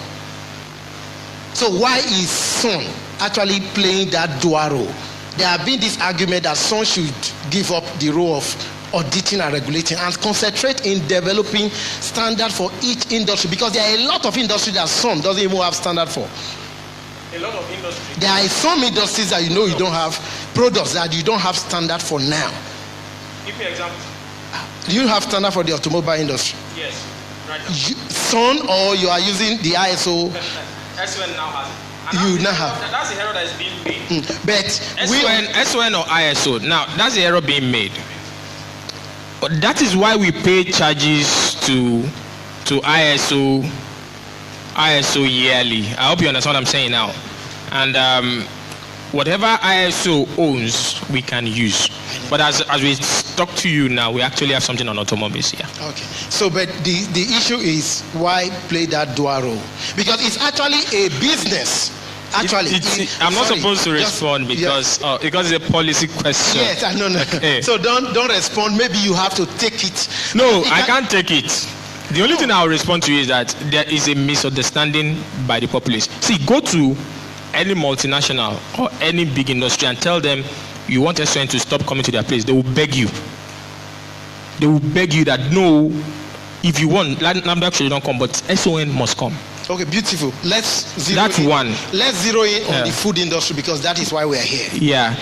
F: So why is Son actually playing that dual role? There have been this argument that Son should give up the role of auditing and regulating and concentrate in developing standard for each industry, because there are a lot of industries that Son doesn't even have standard for.
A: A lot of industries.
F: There are some industries that you don't have products that you don't have standard for now.
A: Give me an example.
F: Do you have standard for the automobile industry?
A: Yes, right now.
F: Son, or you are using the ISO?
A: SON now has it.
F: You now have.
A: That's the error that is being made.
F: But
B: SON or ISO. Now, that's the error being made. But that is why we pay charges to ISO yearly. I hope you understand what I'm saying now. And whatever ISO owns, we can use. But as we talk to you now, we actually have something on automobiles here.
F: Okay. So, but the issue is why play that dual role? Because it's actually a business. Actually,
B: I'm not supposed to respond because it's a policy question.
F: Yes, I know.
B: Okay.
F: So don't respond. Maybe you have to take it.
B: No, I can't take it. The only thing I'll respond to is that there is a misunderstanding by the populace. See, go to any multinational or any big industry and tell them you want SON to stop coming to their place. They will beg you. They will beg you that no, if you want, NAFDAC should not come, but SON must come.
F: Okay, beautiful. Let's zero in on the food industry, because that is why we are here.
B: Yeah.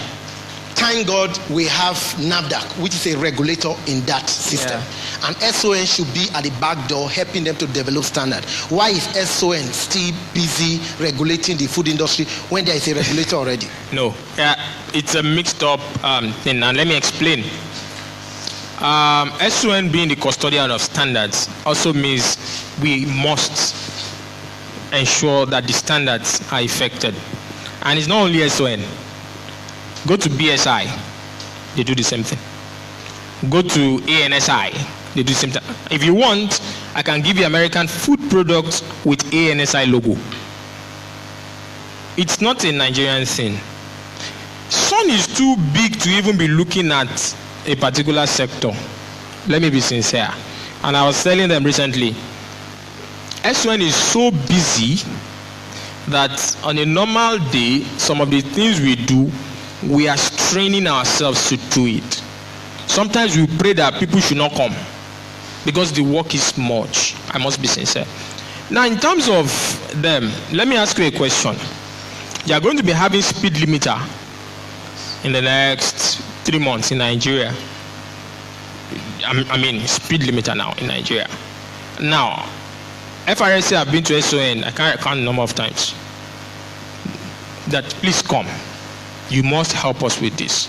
F: Thank God we have NAFDAC, which is a regulator in that system. Yeah. And SON should be at the back door helping them to develop standard. Why is SON still busy regulating the food industry when there is a regulator already?
B: No, it's a mixed up thing. And let me explain. SON being the custodian of standards also means we must ensure that the standards are effected. And it's not only SON. Go to BSI, they do the same thing. Go to ANSI, they do the same thing. If you want, I can give you American food products with ANSI logo. It's not a Nigerian thing. Son is too big to even be looking at a particular sector. Let me be sincere. And I was telling them recently, SON is so busy that on a normal day, some of the things we do, we are straining ourselves to do it. Sometimes we pray that people should not come because the work is much. I must be sincere. Now, in terms of them, let me ask you a question. You are going to be having speed limiter in the next 3 months in Nigeria. I mean, speed limiter now in Nigeria. Now, FRSA have been to SON, I can't count the number of times, that please come. You must help us with this.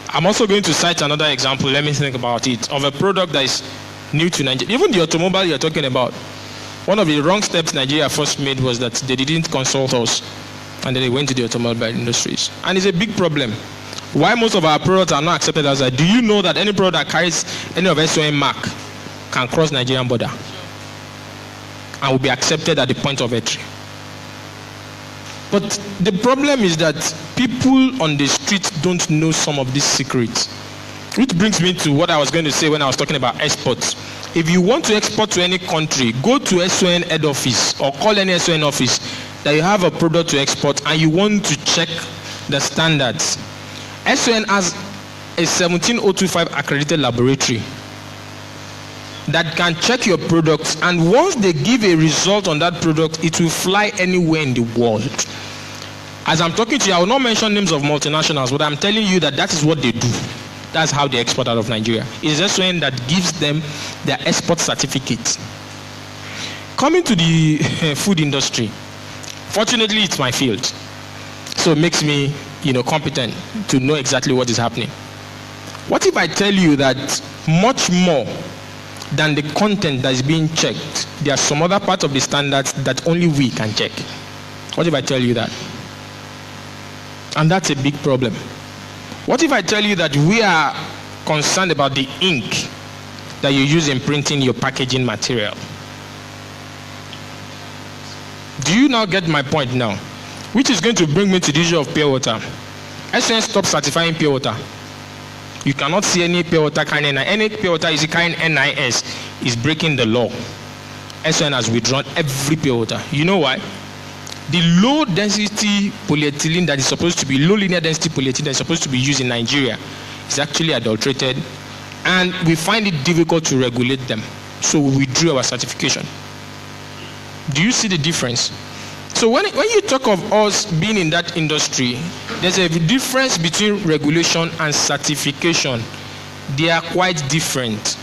B: I'm also going to cite another example, let me think about it, of a product that is new to Nigeria. Even the automobile you're talking about, one of the wrong steps Nigeria first made was that they didn't consult us, and then they went to the automobile industries. And it's a big problem. Why most of our products are not accepted outside? Do you know that any product that carries any of SON mark can cross Nigerian border and will be accepted at the point of entry? But the problem is that people on the street don't know some of these secrets. Which brings me to what I was going to say when I was talking about exports. if you want to export to any country, go to SON head office or call any SON office that you have a product to export and you want to check the standards. SON has a 17025 accredited laboratory that can check your products, and once they give a result on that product, it will fly anywhere in the world. As I'm talking to you, I will not mention names of multinationals, but I'm telling you that that is what they do. That's how they export out of Nigeria. It's SON that gives them their export certificate. Coming to the food industry, fortunately it's my field, so it makes me competent to know exactly what is happening. What if I tell you that much more than the content that is being checked, there are some other parts of the standards that only we can check? What if I tell you that? And that's a big problem. What if I tell you that we are concerned about the ink that you use in printing your packaging material? Do you now get my point now? Which is going to bring me to the issue of pure water. SON stopped certifying pure water. You cannot see any pure water carrying NIS. Any pure water is carrying NIS is breaking the law. SON has withdrawn every pure water. You know why? The low density polyethylene that is supposed to be, low linear density polyethylene that is supposed to be used in Nigeria is actually adulterated, and we find it difficult to regulate them. So we withdrew our certification. Do you see the difference? So when you talk of us being in that industry, there's a difference between regulation and certification. They are quite different.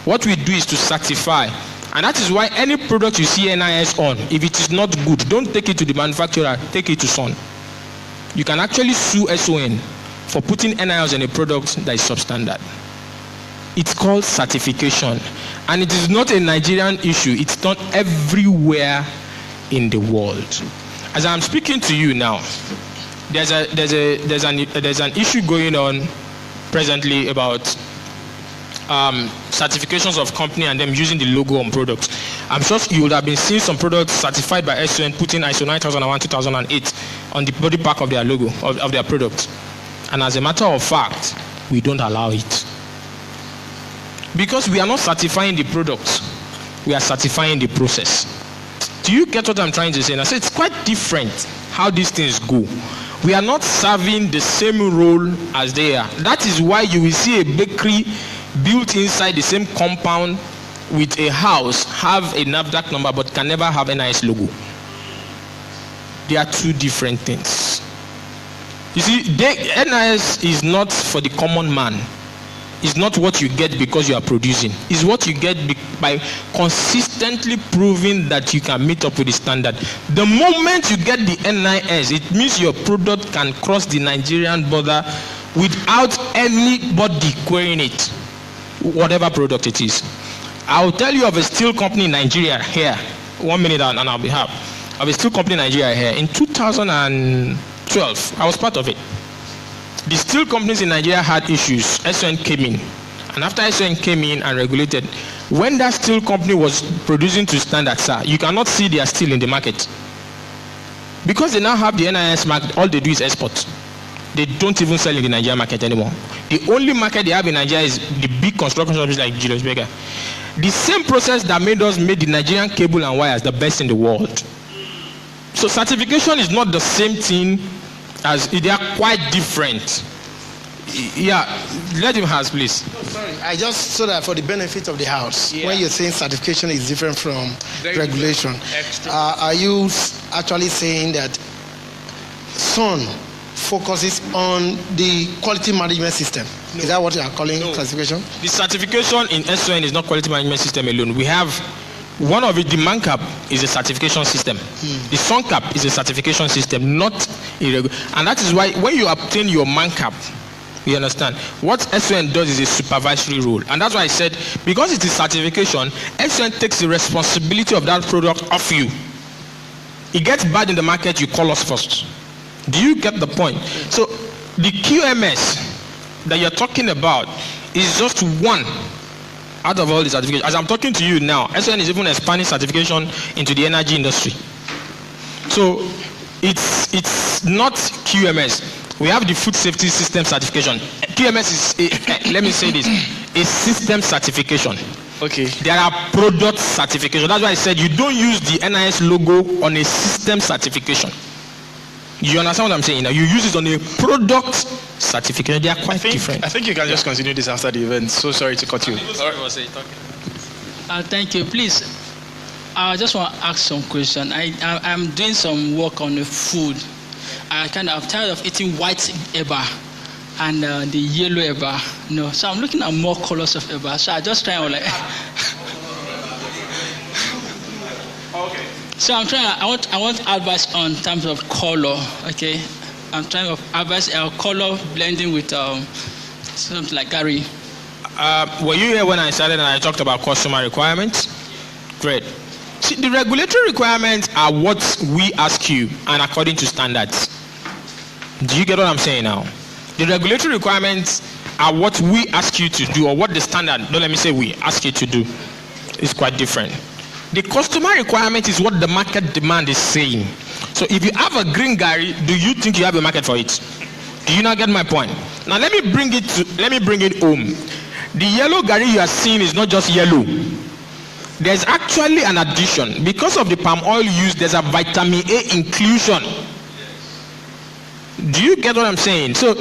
B: What we do is to certify. And that is why any product you see NIS on, if it is not good, don't take it to the manufacturer, take it to SON. You can actually sue SON for putting NIS on a product that is substandard. It's called certification. And it is not a Nigerian issue. It's done everywhere in the world. As I'm speaking to you now, there's an issue going on presently about certifications of company and them using the logo on products. I'm sure you would have been seeing some products certified by SON putting ISO 9001 2008 on the body pack of their logo of their products. And as a matter of fact, we don't allow it. Because we are not certifying the products, we are certifying the process. Do you get what I'm trying to say? And I say it's quite different how these things go. We are not serving the same role as they are. That is why you will see a bakery built inside the same compound with a house have a NAFDAC number but can never have a NIS logo. They are two different things. You see, NIS is not for the common man. It's not what you get because you are producing. It's what you get by consistently proving that you can meet up with the standard. The moment you get the NIS, it means your product can cross the Nigerian border without anybody querying it, whatever product it is. I'll tell you of a steel company in Nigeria here. 1 minute and I'll be happy. Of a steel company in Nigeria here. In 2012, I was part of it. The steel companies in Nigeria had issues. SON came in. And after SON came in and regulated, when that steel company was producing to standards, sir, you cannot see their steel in the market. Because they now have the NIS market, all they do is export. They don't even sell in the Nigerian market anymore. The only market they have in Nigeria is the big construction companies like Julius Berger. The same process that made us make the Nigerian cable and wires the best in the world. So certification is not the same thing as they are quite different. Yeah, let him ask, please.
F: No, sorry, I just so that for the benefit of the house, when you're saying certification is different from regulation, are you actually saying that SON focuses on the quality management system? No. Is that what you are calling classification?
B: The certification in SON is not quality management system alone. We have one of it, the MANCAP is a certification system. The SONCAP is a certification system, not irregular. And that is why when you obtain your MANCAP, you understand, what SON does is a supervisory role. And that's why I said, because it is certification, SON takes the responsibility of that product off you. It gets bad in the market, you call us first. Do you get the point? So the QMS that you're talking about is just one out of all the certifications. As I'm talking to you now, SON is even expanding certification into the energy industry. So it's not QMS. We have the food safety system certification. QMS is, let me say this, a system certification.
A: Okay.
B: There are product certifications. That's why I said you don't use the NIS logo on a system certification. You understand what I'm saying now? You use it on a product certification. They are quite different.
A: I think you can just continue this after the event. So sorry to cut you.
G: Thank you. Please, I just want to ask some question. I'm doing some work on the food. I'm tired of eating white eba and the yellow eba. No, so I'm looking at more colors of eba. So I just try to like.
A: Okay.
G: So I'm trying. I want advice on terms of color. Okay, I'm trying to advise color blending with something like Gary.
B: Were you here when I started and I talked about customer requirements? Great. See, the regulatory requirements are what we ask you and according to standards. Do you get what I'm saying now? The regulatory requirements are what we ask you to do, or what the standard, don't let me say we, ask you to do. It's quite different. The customer requirement is what the market demand is saying. So if you have a green Gary, do you think you have a market for it? Do you not get my point? Now let me bring it home. The yellow Gary you are seeing is not just yellow. There's actually an addition. Because of the palm oil used, there's a vitamin A inclusion. Do you get what I'm saying? So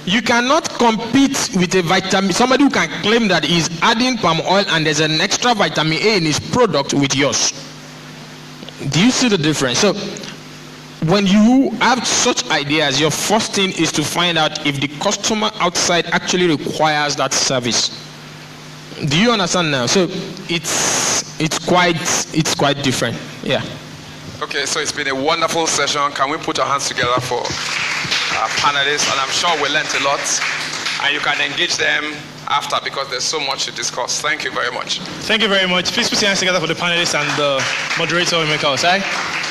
B: you cannot compete with a vitamin, somebody who can claim that he's adding palm oil and there's an extra vitamin A in his product with yours. Do you see the difference? So when you have such ideas, your first thing is to find out if the customer outside actually requires that service. Do you understand now? So it's quite different. Yeah.
D: Okay, so it's been a wonderful session. Can we put our hands together for our panelists? And I'm sure we learned a lot. And you can engage them after because there's so much to discuss. Thank you very much.
A: Thank you very much. Please put your hands together for the panelists and the moderator, Emeka Osai,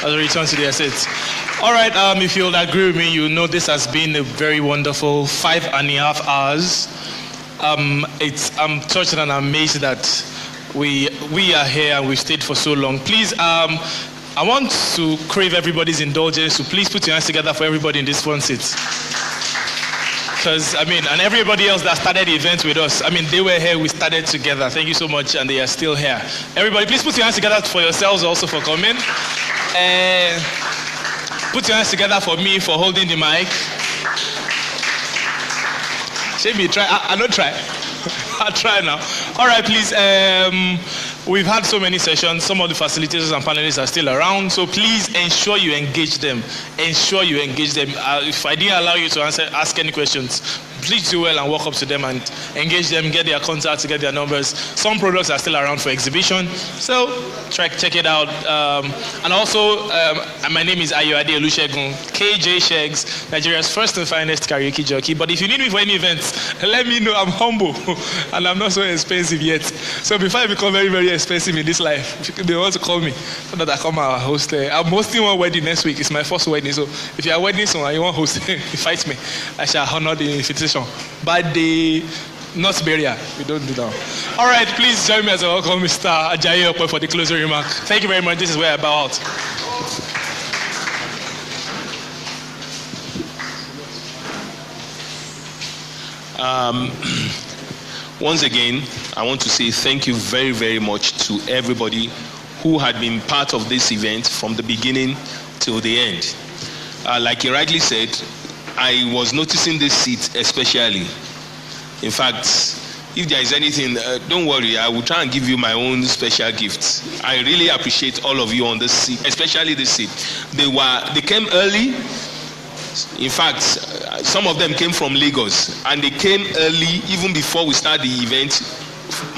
A: as we return to the estates. All right, if you'll agree with me, you know this has been a very wonderful 5.5 hours. I'm touched and amazed that we are here and we've stayed for so long. Please, I want to crave everybody's indulgence, so please put your hands together for everybody in this front seat. Because, and everybody else that started the event with us, they were here, we started together. Thank you so much, and they are still here. Everybody, please put your hands together for yourselves also for coming. And put your hands together for me for holding the mic. Should me try? I don't try. I'll try now. All right, please. We've had so many sessions. Some of the facilitators and panelists are still around. So please ensure you engage them. Ensure you engage them. If I didn't allow you to ask any questions, please do well and walk up to them and engage them, get their contacts, get their numbers. Some products are still around for exhibition. So check it out. And also, my name is Ajayi-Ope, KJ Shegs, Nigeria's first and finest karaoke jockey. But if you need me for any events, let me know. I'm humble and I'm not so expensive yet. So before I become very, very expensive in this life, they want to call me so that I come and host. I'm hosting one wedding next week. It's my first wedding. So if you are wedding someone and you want to host, invite me. I shall honor the invitation. But the not burial, we don't do that. All right, please join me as I welcome Mr. Ajayi-Ope for the closing remark. Thank you very much. This is where I bow out.
E: Once again, I want to say thank you very, very much to everybody who had been part of this event from the beginning till the end. Like he rightly said, I was noticing this seat especially. In fact, if there is anything, don't worry, I will try and give you my own special gifts. I really appreciate all of you on this seat, especially this seat. They came early. In fact, some of them came from Lagos, and they came early even before we start the event,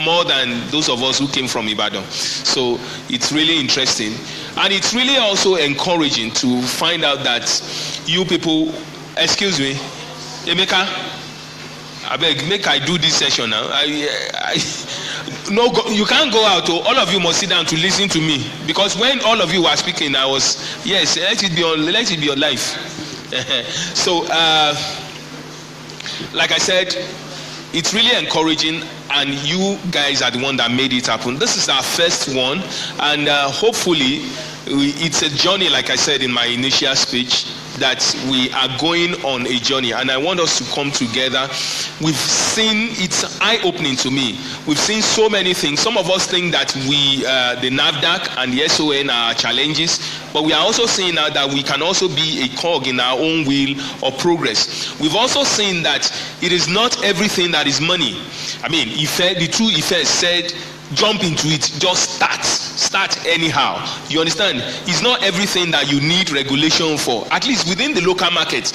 E: more than those of us who came from Ibadan. So it's really interesting. And it's really also encouraging to find out that you people, excuse me, Emeka, I beg, make I do this session now. No, you can't go out. All of you must sit down to listen to me, because when all of you were speaking, I was, yes, let it be your life. So, like I said, it's really encouraging, and you guys are the one that made it happen. This is our first one, and hopefully, it's a journey, like I said in my initial speech.
B: that we are going on a journey, and I want us to come together. We've seen, it's eye-opening to me. We've seen so many things. Some of us think that the NAFDAC and the SON are challenges, but we are also seeing now that we can also be a cog in our own wheel of progress. We've also seen that it is not everything that is money. I mean, the two Ifes said, jump into it, just start anyhow. You understand? It's not everything that you need regulation for, at least within the local market.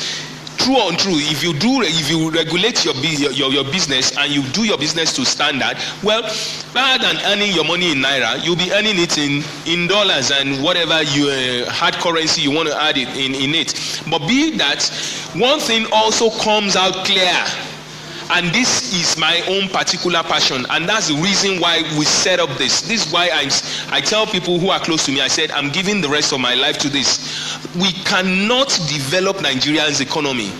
B: True or untrue, if you regulate your business and you do your business to standard, well, rather than earning your money in naira, you'll be earning it in dollars and whatever hard currency you want to add it in it. But be that, one thing also comes out clear. And this is my own particular passion, and that's the reason why we set up this. This is why I tell people who are close to me, I said, I'm giving the rest of my life to this. We cannot develop Nigeria's economy